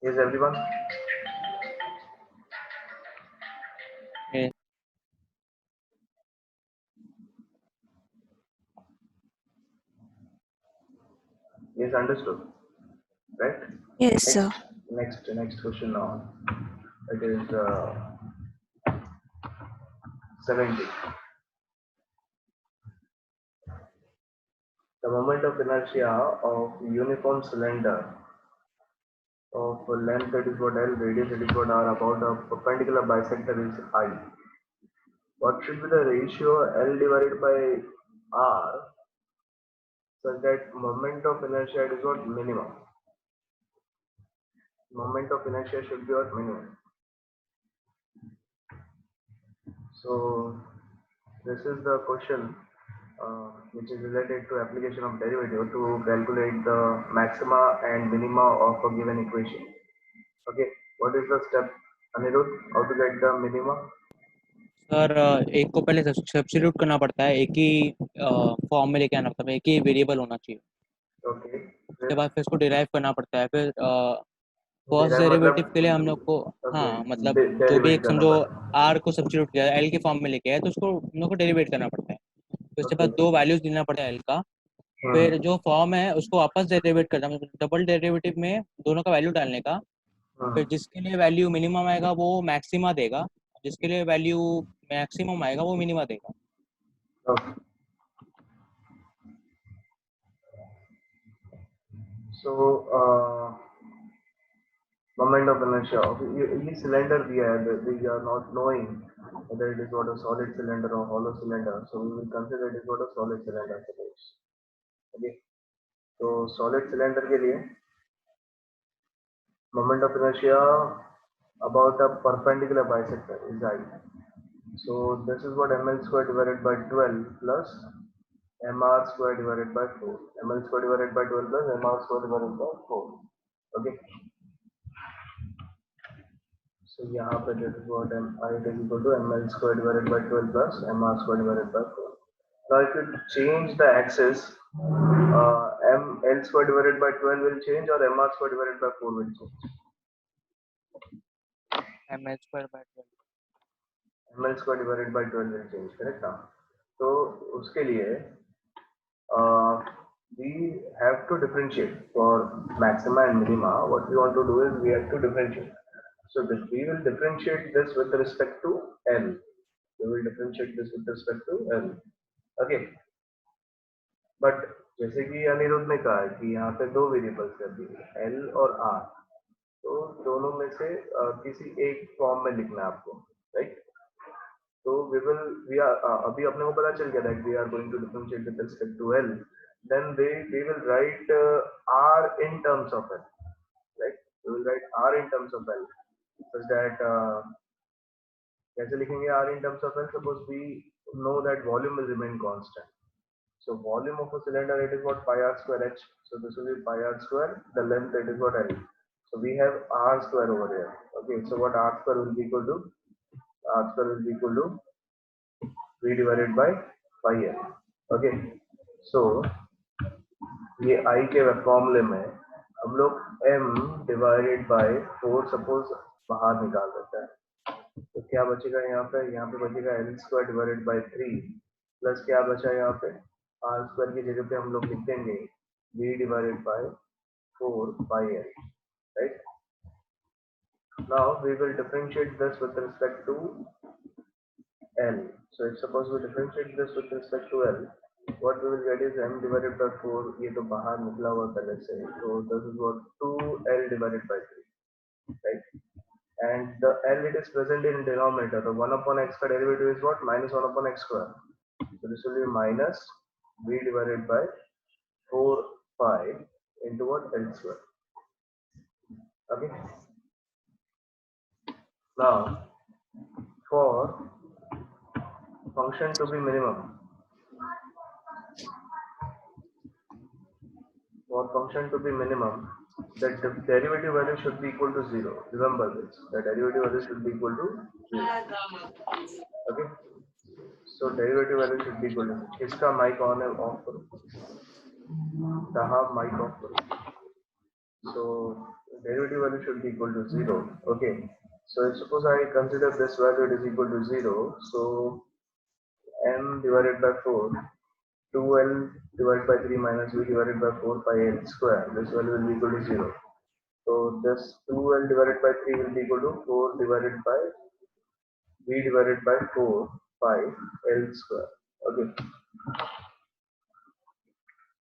Yes, everyone. Yes. Yes, understood. Right? Yes, sir. Next question now. It is 70. The moment of inertia of uniform cylinder of length, that is what L, radius that is what R, about a perpendicular bisector is I. What should be the ratio L divided by R such that moment of inertia is what? Minimum. Moment of inertia should be what? Minimum. So this is the question which is related to application of derivative to calculate the maxima and minima of a given equation. Okay, what is the step, Anirudh? How to get the minima? Sir एक को पहले substitute करना पड़ता है, एक ही form में लेके आना पड़ता है, एक ही वेरिएबल होना चाहिए. Okay. उसके बाद फिर उसको डिराइव करना पड़ता है. फिर फर्स्ट Derive डेरिवेटिव मतलब के लिए हम लोग को okay, हाँ मतलब जो भी derivate एक करना समझो पड़ता r को सब्स्टिट्यूट किया l के फॉर्म में लेके आए तो उसको हम लोग को डेरिवेट करना पड़ता है. फिर उसके Okay. बाद दो वैल्यूज देना पड़ता है l का. फिर जो फॉर्म है उसको वापस डेरिवेट करना, मतलब डबल डेरिवेटिव में दोनों का वैल्यू डालने का. फिर जिसके लिए वैल्यू मिनिमम आएगा वो मैक्सिमा देगा, जिसके लिए वैल्यू मैक्सिमम आएगा वो मिनिमा देगा. Okay. So moment of inertia. ये cylinder दिया है, we are not knowing whether it is what a solid cylinder or hollow cylinder, so we will consider it is what a solid cylinder. Suppose. Okay, so solid cylinder के लिए moment of inertia about a perpendicular bisector is I. So this is what ml square divided by 12 plus mr square divided by 4. ml square divided by 12 plus mr square divided by 4. Okay. So यहाँ पे that is what I is equal to ml square divided by 12 plus mr square divided by 4. Now if you change the axis L square divided by 12 will change or MR square divided by 4 will change? ml square by 12. ML square divided by 12 will change, correct now? तो उसके लिए we have to differentiate for maxima and minima. What we want to do is we have to differentiate. So we will differentiate this with respect to L. We will differentiate this with respect to L. Okay. But जैसे कि अनिरुद्ध ने कहा है कि यहाँ पे दो variables कर दिए L और R, तो दोनों में से किसी एक फॉर्म में लिखना है आपको, राइट? तो we are अभी अपने को पता चल गया that we are going to differentiate with respect to L. Then they will write R in terms of L, right? We will write R in terms of L, such that कैसे लिखेंगे R in terms of L? Suppose we know that volume will remain constant. So volume of a cylinder, it is what, pi r square h. So this will be pi r square. The length, it is what, L. So we have r square over here. Okay. So what r square will be equal to? R square will be equal to v divided by pi l. Okay. So ये I के फॉर्मूले में हम लोग m divided by 4 suppose बाहर निकाल देते हैं, तो क्या बचेगा यहाँ पे बचेगा l square divided bye 3 plus क्या बचा यहाँ पे r स्क्वायर की जगह पे हम लोग लिख देंगे v divided by 4 pi l, right? Now we will differentiate this with respect to l. So if suppose we differentiate this with respect to l, what we will get is m divided by 4. ये तो बाहर निकला हुआ पहले से, so this is what 2l divided by 3, right? And the l, it is present in denominator. The 1 upon x का derivative is what? Minus 1 upon x square. So this will be minus v divided by 4 pi into what? L square. Okay. Now for function to be minimum, the derivative value should be equal to 0. Remember this, the derivative value should be equal to 0. Okay. So derivative value should be equal to 0. इसका mic on है, off करो, कहाँ mic off करो. So derivative value should be equal to 0. Okay. So suppose I consider this value, it is equal to 0. So m divided by 4, 2l divided by 3 minus v divided by 4 pi l square. This value will be equal to 0. So this 2l divided by 3 will be equal to 4 divided by v divided by 4 pi l square. Okay.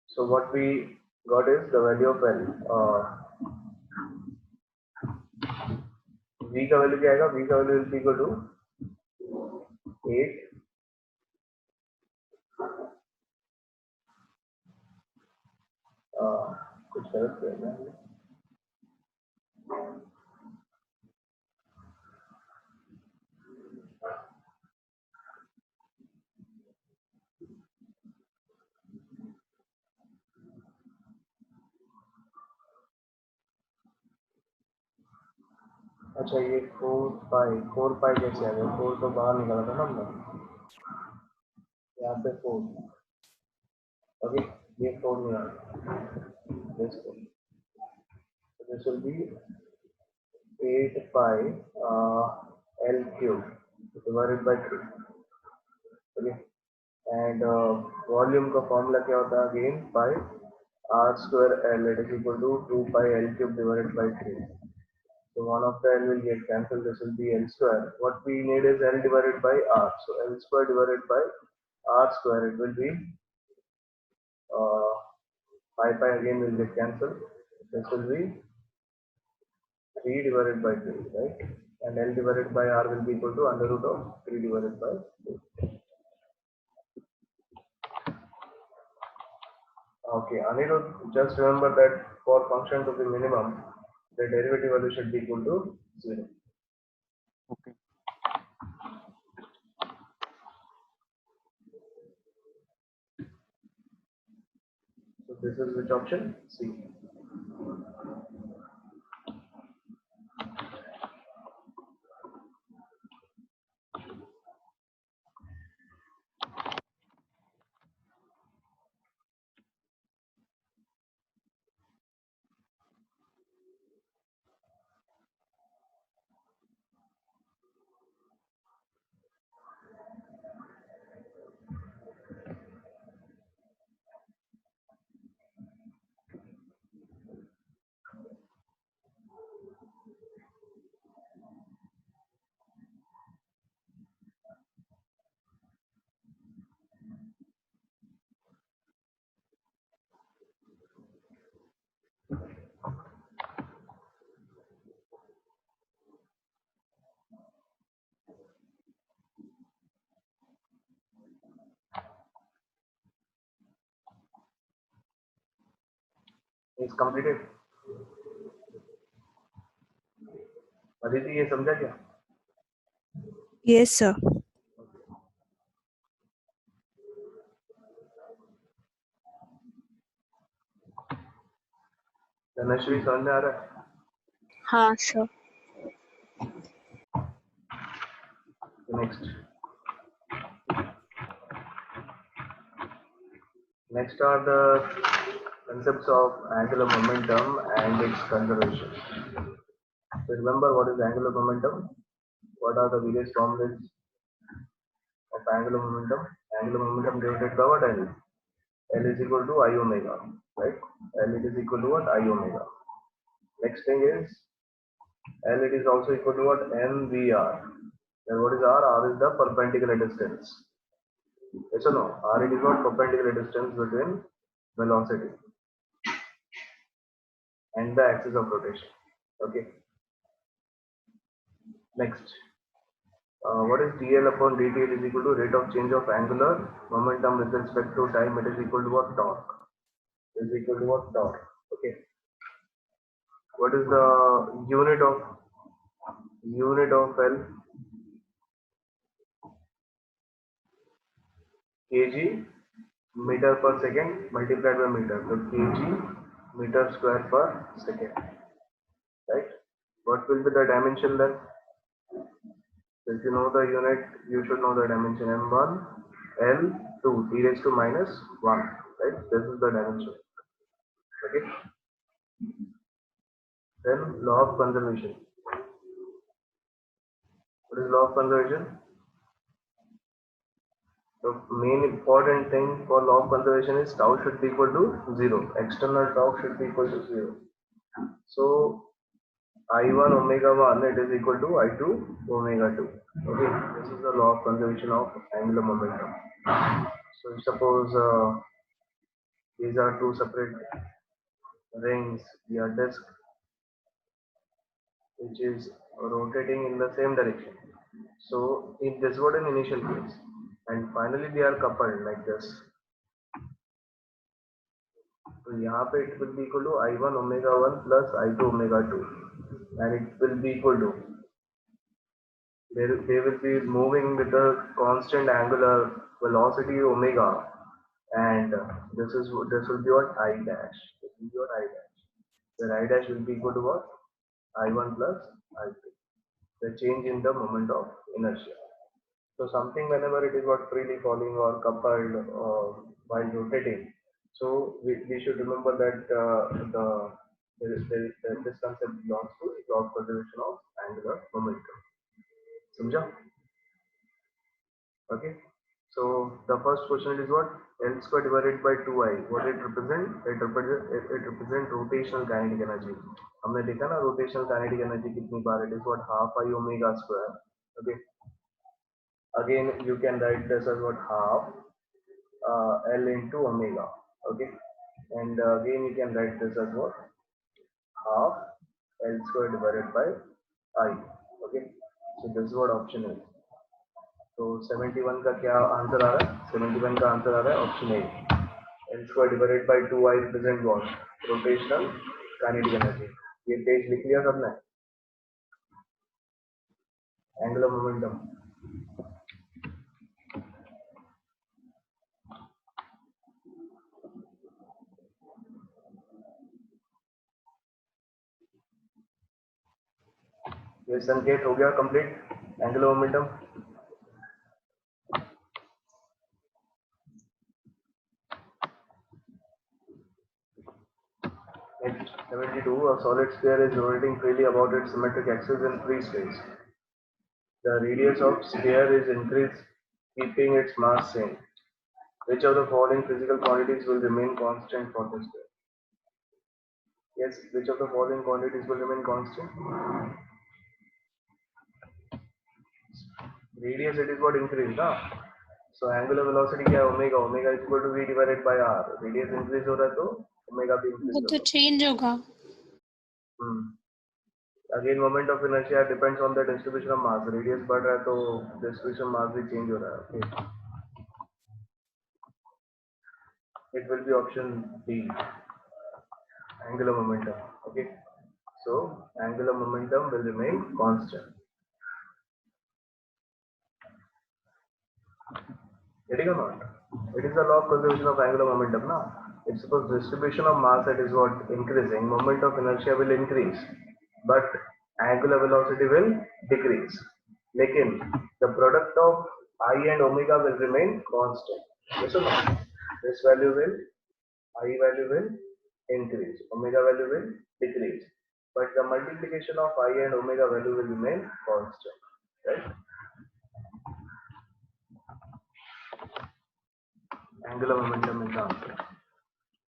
So what we got is the value of l. v का value क्या आएगा? v का value will be equal to 8 कुछ गलत किया है। अच्छा ये 4 पाई कैसे आ गया? 4 तो बाहर निकाला था ना हमने, यहाँ पे 4. ओके, ये 4 नहीं आया, this will be 8 pi l cube divided by 3. Okay, and volume का फॉर्मूला क्या होता है? Again pi r square l, it is equal to 2 pi l cube divided by 3. So one of the l will get cancelled. This will be l square. What we need is l divided by r. So l square divided by r square, it will be pi again will get cancelled. This will be 3 divided by 2, right? And l divided by r will be equal to under root of 3 divided by 2. Okay, Anirudh, just remember that for function to be minimum, the derivative value should be equal to 0. Okay. So this is which option? C. Is completed. Aditi ये समझा क्या? Yes, sir. Dhanashree समझ में आ रहा है? हाँ sir. Next. Next are the concepts of angular momentum and its conservation. So remember what is angular momentum? What are the various formulas of angular momentum? Angular momentum denoted by what? L. L is equal to I omega, right? L it is equal to what? I omega. Next thing is L it is also equal to what? mvr. And what is R? R is the perpendicular distance. Yes or no? R it is not perpendicular distance between velocity and the axis of rotation. Okay. Next, what is dl upon dt? It is equal to rate of change of angular momentum with respect to time. It is equal to what? Torque. It is equal to what? Torque. Okay. What is the unit of L? Kg meter per second multiplied by meter. So kg meter square per second. Right? What will be the dimension then? If you know the unit, you should know the dimension m1, L2, t raised to minus 1. Right? This is the dimension. Okay. Then law of conservation. What is law of conservation? The main important thing for law of conservation is tau should be equal to 0. External tau should be equal to 0. So I1 omega 1 it is equal to I2 omega 2. Okay, this is the law of conservation of angular momentum. So suppose these are two separate rings, via disk which is rotating in the same direction. So in this was an initial case, and finally they are coupled like this. So यहाँ पे it will be equal to I1 omega 1 plus I2 omega 2, and it will be equal to, they will be moving with a constant angular velocity omega, and this will be what? I dash. This will be what? I dash. Where I dash will be equal to what? I1 plus I2. The change in the moment of inertia. So something whenever it is what freely falling or coupled while rotating, so we should remember that this concept belongs to law of conservation of angular momentum. Samjha? Okay. So the first question is what? L square divided by 2I. What it represent? It represent rotational kinetic energy. हमने देखा ना rotational kinetic energy कितनी बार? It is what? Half I omega square. Okay. Again you can write this as what? Half L into omega. Okay. And again you can write this as what? Half L square divided by I. Okay. So this is what option is. तो 71 का क्या answer आ रहा है? 71 का answer आ रहा है option A. L square divided by 2I represent what? Rotational kinetic energy. ये page लिख लिया सबने? Angular momentum. ये संकेत हो गया complete? Angular momentum. Next, 72. A solid sphere is rotating freely about its symmetric axis in free space. The radius of sphere is increased, keeping its mass same. Which of the following physical quantities will remain constant for this sphere? Yes, which of the following quantities will remain constant? Radius it is what increased, ना? So angular velocity क्या है? Omega. Omega is equal to v divided by r. Radius increase हो रहा है तो omega भी increase वो तो होगा. चेंज होगा. Again, moment of inertia depends on the distribution of mass. Radius बढ़ रहा है तो distribution mass भी change हो रहा है. Okay. It will be option D. angular momentum. Okay, so angular momentum will remain constant. Getting or not? It is the law of conservation of angular momentum. Now, if suppose distribution of mass that is what increasing, moment of inertia will increase, but angular velocity will decrease. Lekin the product of I and omega will remain constant. Yes or no? This value will, I value will increase, omega value will decrease, but the multiplication of I and omega value will remain constant. Right? Angular momentum is the answer.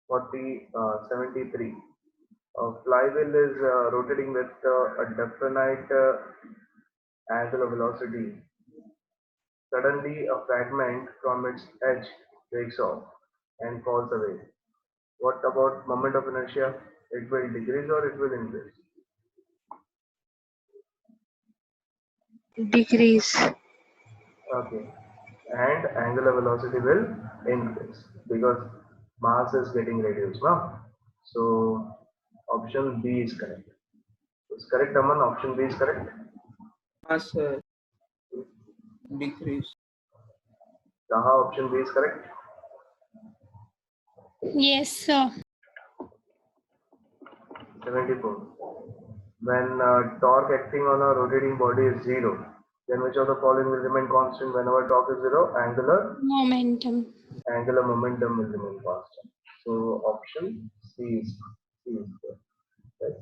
73. A flywheel is rotating with a definite angular velocity. Suddenly, a fragment from its edge breaks off and falls away. What about moment of inertia? It will decrease or it will increase? Decrease. Okay. And angular velocity will increase because mass is getting reduced. No? So option B is correct. Is correct, Aman? Option B is correct. Sir. Decrease. Taha, option B is correct. Yes, sir. 74. When torque acting on a rotating body is 0, then which of the following will remain constant whenever torque is 0? Momentum. Angular momentum will remain constant. So option C is good. Right.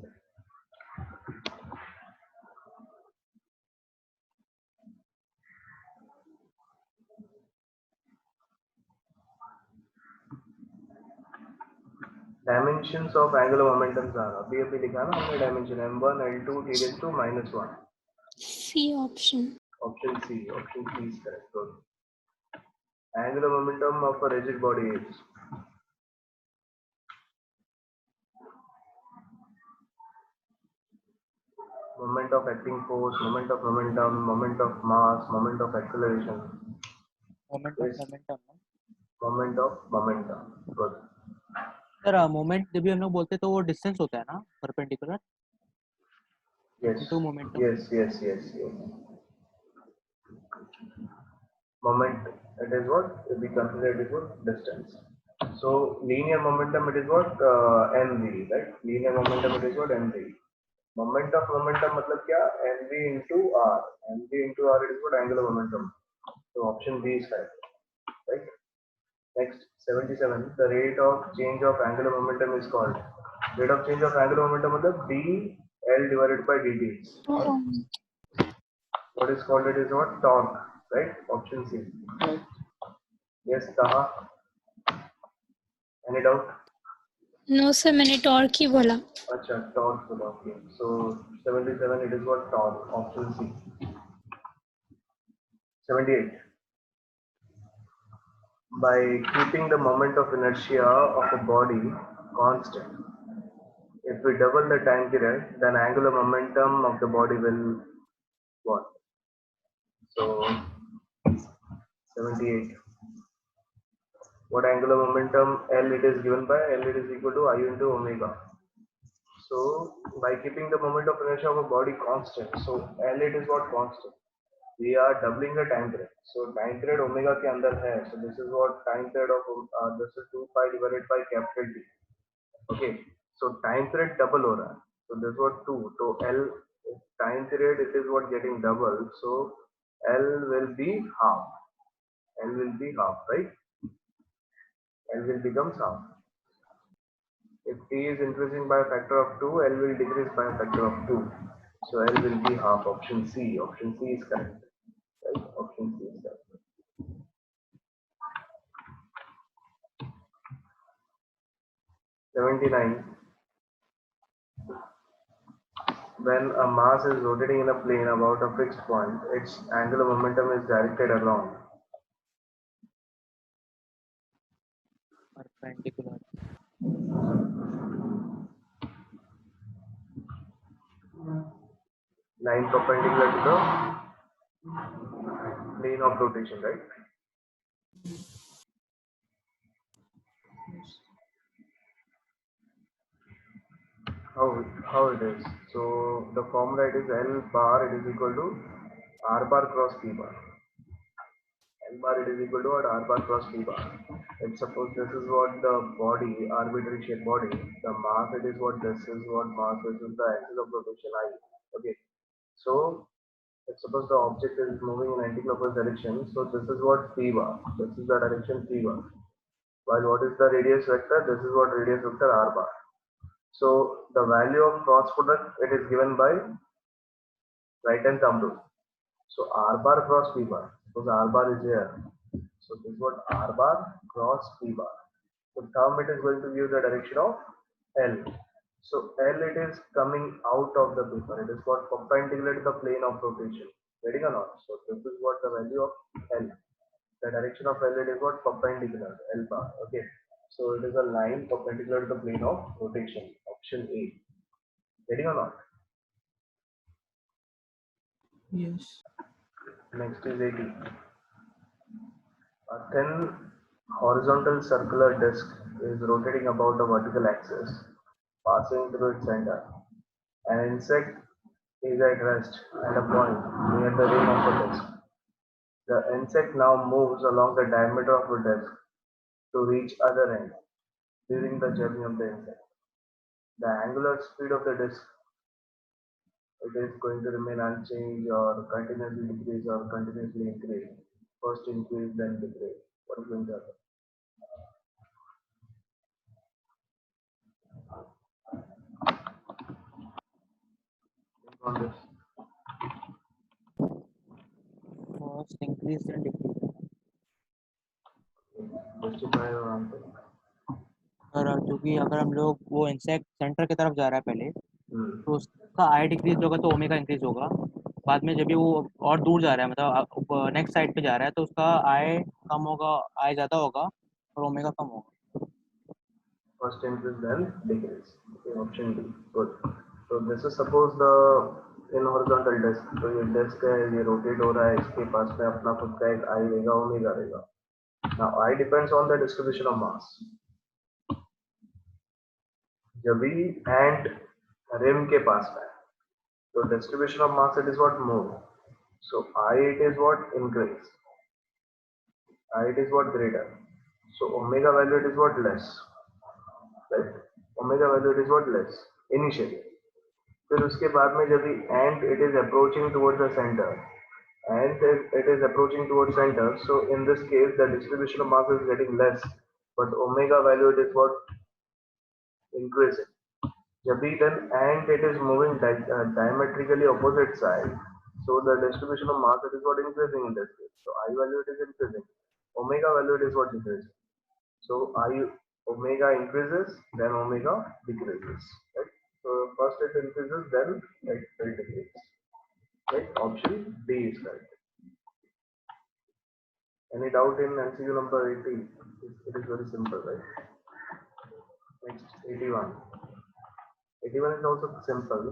Dimensions of angular momentums are अभी लिखा ना हमने dimension m1 l2 t raised to -1. C option. Option C is correct. Good. Angular momentum of a rigid body is moment of acting force, moment of momentum, moment of mass, moment of acceleration. Moment Yes. of momentum. Moment of momentum. Good. Sir moment जब भी हम लोग बोलते हैं तो वो distance होता है ना perpendicular Yes. into momentum. Yes. Moment, it is what? We consider it is what? Distance. So linear momentum, it is what? mv, right? Linear momentum, it is what? mv. Moment of momentum मतलब क्या? mv into r. mv into r, it is what? Angular momentum. So option B is correct. Right? Next, 77. The rate of change of angular momentum is called. Rate of change of angular momentum मतलब dl divided by dt. What is called? It is what? Torque. Right? Option C. Yes, Taha. Any doubt? No, sir. मैंने torque ही बोला. Acha, torque बोला. Okay. So 77. It is what? Torque. Option C. 78. By keeping the moment of inertia of a body constant, if we double the time period, then angular momentum of the body will what? So 78. What angular momentum L it is given by? L it is equal to I into omega. So by keeping the moment of inertia of a body constant, so L it is what? Constant. We are doubling the time period. So time period omega के अंदर है. So this is what time period of this is 2 pi divided by capital T. Okay. So time period double हो रहा है. So this was 2. So L time period it is what getting double. So L will be half. L will be half, right? L will become half. If T is increasing by a factor of 2, L will decrease by a factor of 2. So L will be half. Option C. Option C is correct. Right? Option C is correct. 79. When a mass is rotating in a plane about a fixed point, its angular momentum is directed along. Perpendicular. Line perpendicular to the plane of rotation, right? how it is. So the formula it is L bar it is equal to R bar cross P bar. L bar it is equal to what R bar cross P bar. Let's suppose this is what the body, arbitrary shape body, the mass it is what this is what mass, this is the axis of rotation I. Okay. So let's suppose the object is moving in anti-clockwise direction. So this is what P bar. This is the direction P bar. While what is the radius vector? This is what radius vector R bar. So the value of cross product it is given by right hand thumb rule. So R bar cross P bar. Suppose R bar is here. So this is what R bar cross P bar. So thumb it is going to give the direction of L. So L it is coming out of the paper. It is what perpendicular to the plane of rotation. Getting or not? So this is what the value of L. The direction of L it is what perpendicular L bar. Okay. So it is a line perpendicular to the plane of rotation. Option A. Getting or not? Yes. Next is 80. A thin horizontal circular disk is rotating about a vertical axis, passing through its center. An insect is at rest at a point near the rim of the disk. The insect now moves along the diameter of the disk to reach other end during the journey of the insect. The angular speed of the disk it is going to remain unchanged or continuously decrease or continuously increase. First increase then decrease. What is going to happen? Think on this. First increase and decrease. Justify your answer. और क्योंकि अगर हम लोग वो insect centre की तरफ जा रहा है पहले, Hmm. तो उसका आई डिक्रीज होगा तो ओमेगा इंक्रीज होगा. बाद में जब भी वो और दूर जा रहा है, मतलब नेक्स्ट साइड पे जा रहा है, तो उसका आई कम होगा, आई ज़्यादा होगा और ओमेगा कम होगा. First increase then decrease. Okay, option D. Good. So this is suppose the in horizontal disk. तो ये disk है, ये rotate हो रहा है, इसके पास में अपना खुद का एक I रहेगा, ओमेगा रहेगा. Now I depends on the distribution of mass. जब भी ant rim के पास में है, तो distribution of mass it is what move. So I it is what increase. I it is what greater. So omega value it is what less. Right? Omega value it is what less initially. फिर उसके बाद में जब भी ant it is approaching towards the center, and it is approaching towards center. So in this case, the distribution of mass is getting less, but omega value it is what increasing. जब भी then ant it is moving diametrically opposite side, so the distribution of mass it is what increasing in this case. So I value it is increasing, omega value it is what decreasing. So I omega increases, then omega decreases. Right? So first it increases, then it decreases. Right? Option D is correct. Any doubt in MCQ number 80? It is very simple, right? Next, 81. 81 is also simple.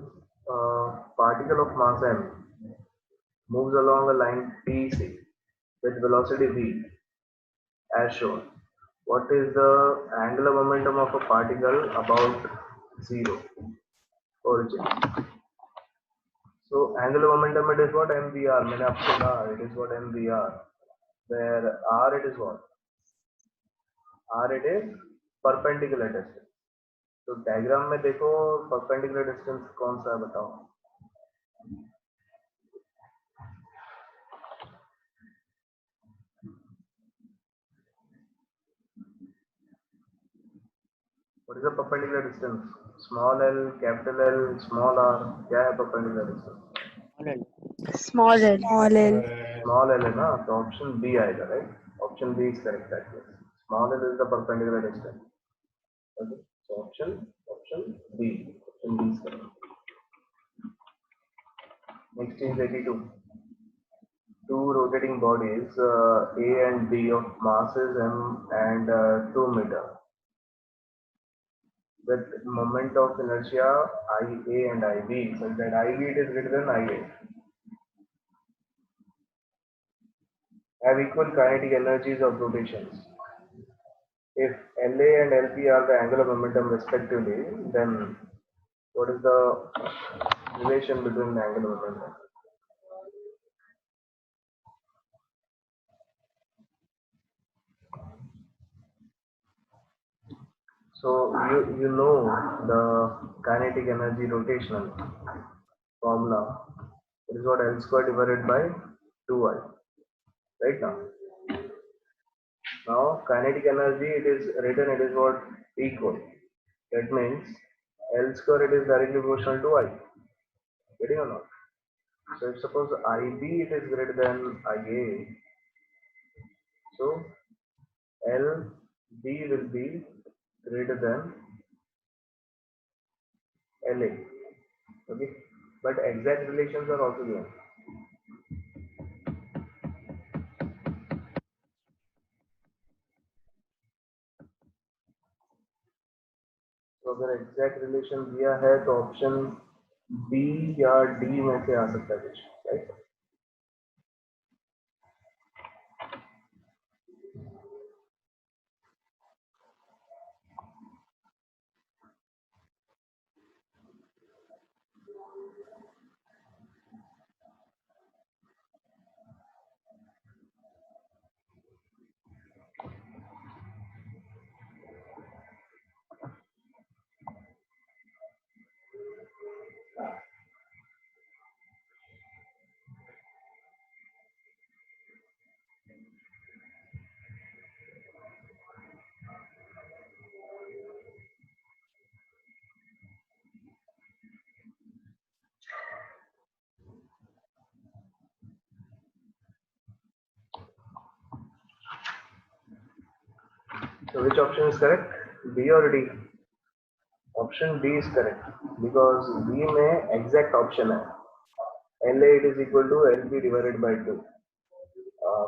Particle of mass m moves along a line PC with velocity v as shown. What is the angular momentum of a particle about zero origin? So angular momentum it is what mvr. मैंने आपको कहा it is what mvr. Where r it is what? R it is perpendicular distance. तो diagram में देखो perpendicular distance कौन सा है बताओ. What is the perpendicular distance? Small l, capital L, small r. क्या है perpendicular distance? Small l. Small l है ना, तो ऑप्शन बी आएगा, right? Option B is correct actually. Small l is the perpendicular distance. Okay, so option B. Option B is correct. Next is 82. Two rotating bodies A and B of masses m and 2 meter with moment of inertia IA and IB such that IB it is greater than IA have equal kinetic energies of rotations. If LA and LP are the angular momentum respectively, then what is the relation between the angular momentum? So you know the kinetic energy rotational formula. It is what L square divided by 2I, right now. Now kinetic energy, it is written, it is what equal. That means L square, it is directly proportional to I. Getting or not? So if suppose IB it is greater than IA, so LB will be greater than LA. Okay, but exact relations are also given. तो अगर exact relation दिया है तो option B या D में से आ सकता है कुछ, right? So which option is correct? B or D? Option D is correct because B में exact option है. LA it is equal to LB divided by 2,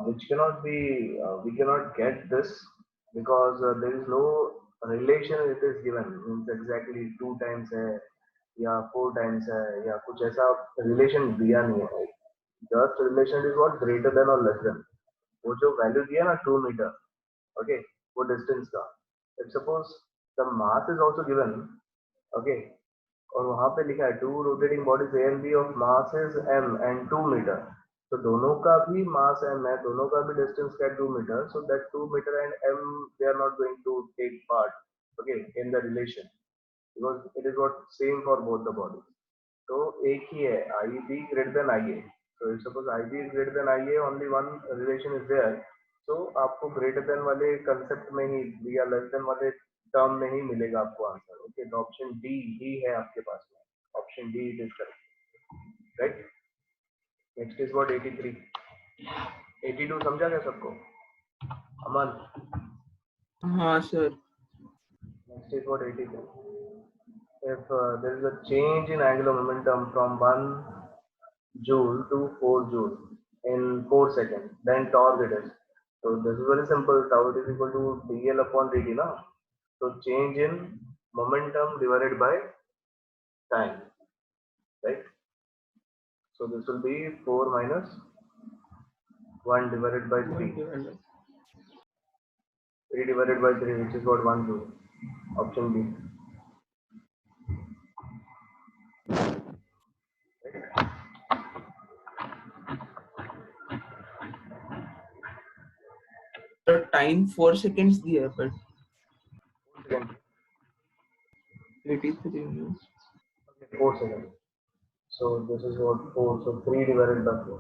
which cannot be, we cannot get this because there is no relation it is given, means exactly 2 times है या 4 times है या कुछ ऐसा relation दिया नहीं है. Just relation is what greater than or less than. वो जो value दिया ना 2 meter, okay, वो distance का. If suppose the mass is also given, okay, और वहां पे लिखा है 2 rotating bodies A and B of mass is m and 2 meter, तो दोनों का भी mass m है, दोनों का भी distance का 2 meter, so that 2 meter and m they are not going to take part, okay, in the relation because it is what same for both the bodies. तो एक ही है IB greater than IA. So if suppose IB is greater than IA, only one relation is there. So आपको greater than वाले concept में ही या less than वाले term में ही मिलेगा आपको आंसर. Okay, तो ऑप्शन डी ही है आपके पास में. Option D it is correct, right? Next is what 83. 82 समझा क्या सबको? अमन? हाँ sir. Next is what 83. If there is a change in angular momentum from 1 joule to 4 joule in 4 seconds, then torque it is. So this is very simple. Tau is equal to dl upon dt, na? So change in momentum divided by time, right? So this will be 4 minus 1 divided by 3. 3 divided by 3, which is what 1 joule. Option B. The time 4 seconds दिया है but 4 seconds. 83 में. Okay, 4 seconds. So this is what 4. So 3 divided by 4.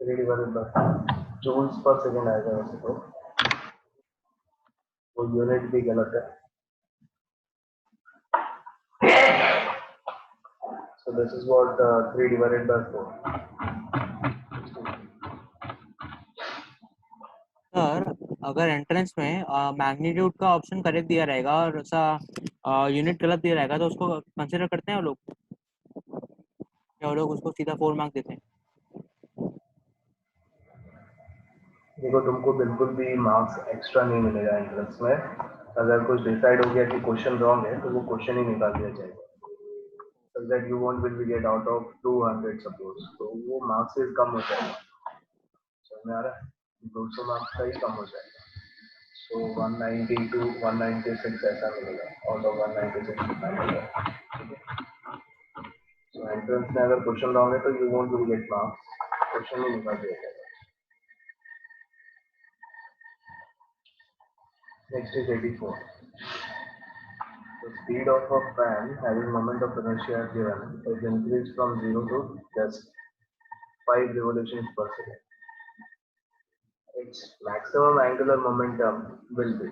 3 divided by 4. Joules per second आएगा वैसे तो. वो unit भी गलत है. So this is what 3 divided by 4. Sir अगर एंट्रेंस में मैग्नीट्यूड का ऑप्शन करेक्ट दिया रहेगा और ऐसा यूनिट गलत दिया रहेगा तो उसको कंसीडर करते हैं वो लोग, या वो लोग उसको सीधा 4 मार्क देते हैं? देखो तुमको बिल्कुल भी मार्क्स एक्स्ट्रा नहीं मिलेगा एंट्रेंस में. अगर कुछ डिसाइड हो गया कि क्वेश्चन रॉन्ग है तो वो क्वेश्चन ही निकाल दिया जाएगा. So that you won't will be get out of 200 suppose, तो वो मार्क्स से कम हो जाएगा. समझ में आ रहा है? 200 मार्क्स का ही कम हो जाएगा. So 192 196 ऐसा मिलेगा आउट ऑफ 196 कितना मिलेगा. एंट्रेंस में अगर क्वेश्चन रॉन्ग है तो you won't will get marks, question ही निकाल दिया जाएगा. Next is 84. The speed of a fan having moment of inertia given is increased from 0 to just 5 revolutions per second. Its maximum angular momentum will be.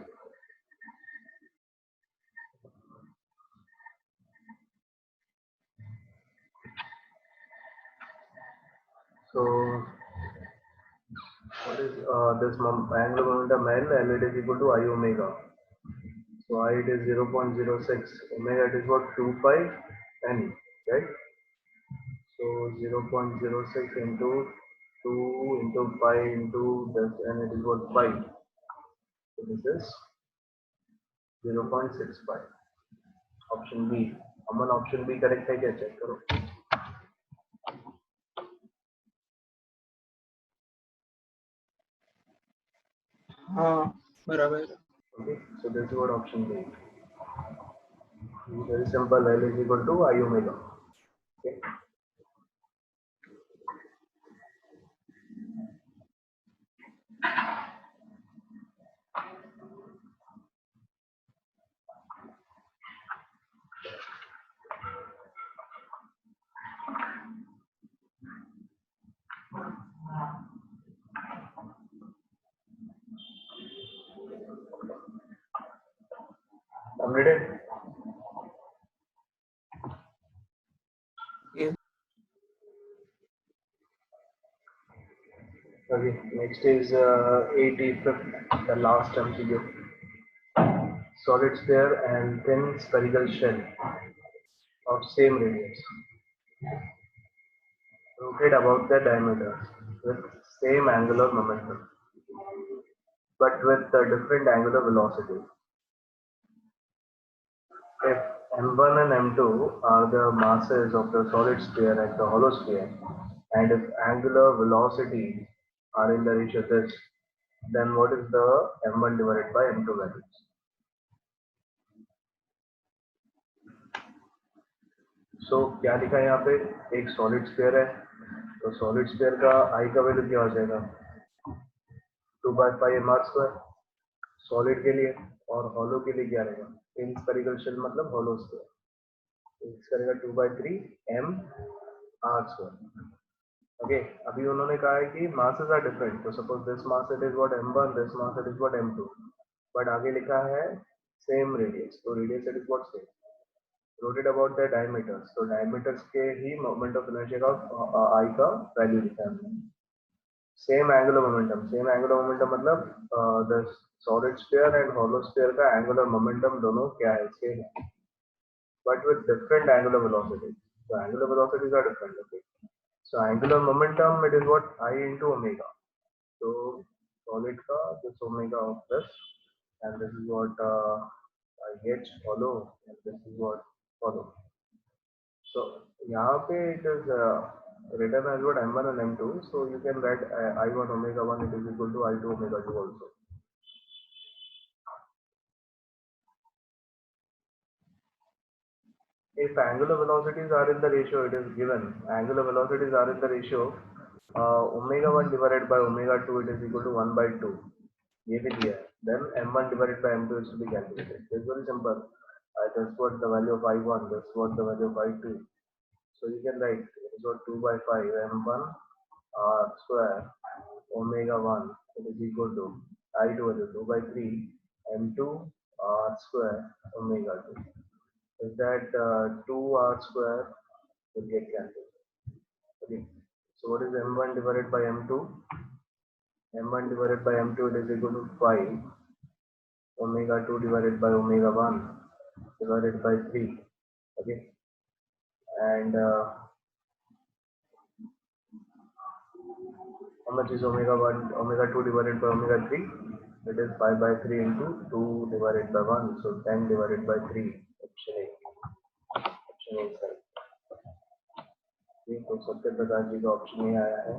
So, what is this angular momentum L? L it is equal to I omega. So I it is 0.06, omega it is what, 2 pi n, right? So 0.06 into 2 into pi into this, and it is what, 5. So this is 0.65. Option B. Aman option B correct है क्या, check करो. हाँ बराबर. Okay, so this is what option B. Very simple. L is equal to I omega. Okay. Completed. Yes. Okay, next is 85th, the last MCQ. Solid sphere and thin spherical shell of same radius rotate about their diameter with same angular momentum but with a different angular velocity. If m1 and m2 are the masses of the solid sphere and the hollow sphere, and if angular velocities are in the ratio this, then what is the m1 divided by m2 values? So क्या लिखा है यहाँ पे, एक solid sphere है, तो solid sphere का I का वैल्यू क्या हो जाएगा, 2/πm r². सॉलिड के लिए, और हॉलो के लिए क्या रहेगा, इन स्फेरिकल शेल मतलब हॉलो स्फीयर, इसका रहेगा 2/3m r². ओके, अभी उन्होंने कहा है कि masses are different, तो suppose this mass it is what m1, this mass it is what m2, but आगे लिखा है सेम रेडियस, तो radius it is what same, rotate about the diameters, तो diameters के ही मोमेंट ऑफ इनर्शिया का I का वैल्यू लिखा है हमने. Same angular momentum, same angular momentum मतलब the solid sphere and hollow sphere का एंगुलर मोमेंटम दोनों क्या है, सेम है, but with different angular velocity. So angular velocities are different. Okay. So angular momentum it is what, I into omega. So solid का this omega of this, and this is what IH hollow, and this is what hollow. So यहाँ पे it is written as what m1 and m2. So you can write I1 omega 1 it is equal to I2 omega 2 also. If angular velocities are in the ratio, it is given angular velocities are in the ratio omega 1 divided by omega 2 it is equal to 1/2. ये भी दिया है. Then m1 divided by m2 is to be calculated. It's very simple. That's what the value of I1, that's what the value of I2. So you can write it is what 2/5 m1 r² omega 1 it is equal to I2 is 2/3 m2 r² omega 2. Is that 2r² will get cancelled. Okay. So what is m1 divided by m2? m1 divided by m2 it is equal to 5 omega 2 divided by omega 1 divided by 3. Okay. And how much is omega 1, omega 2 divided by omega 3? It is 5/3 into 2 divided by 1. So 10 divided by 3. Option A. Option A is correct. तो सत्य प्रकाश जी का option ये आया है.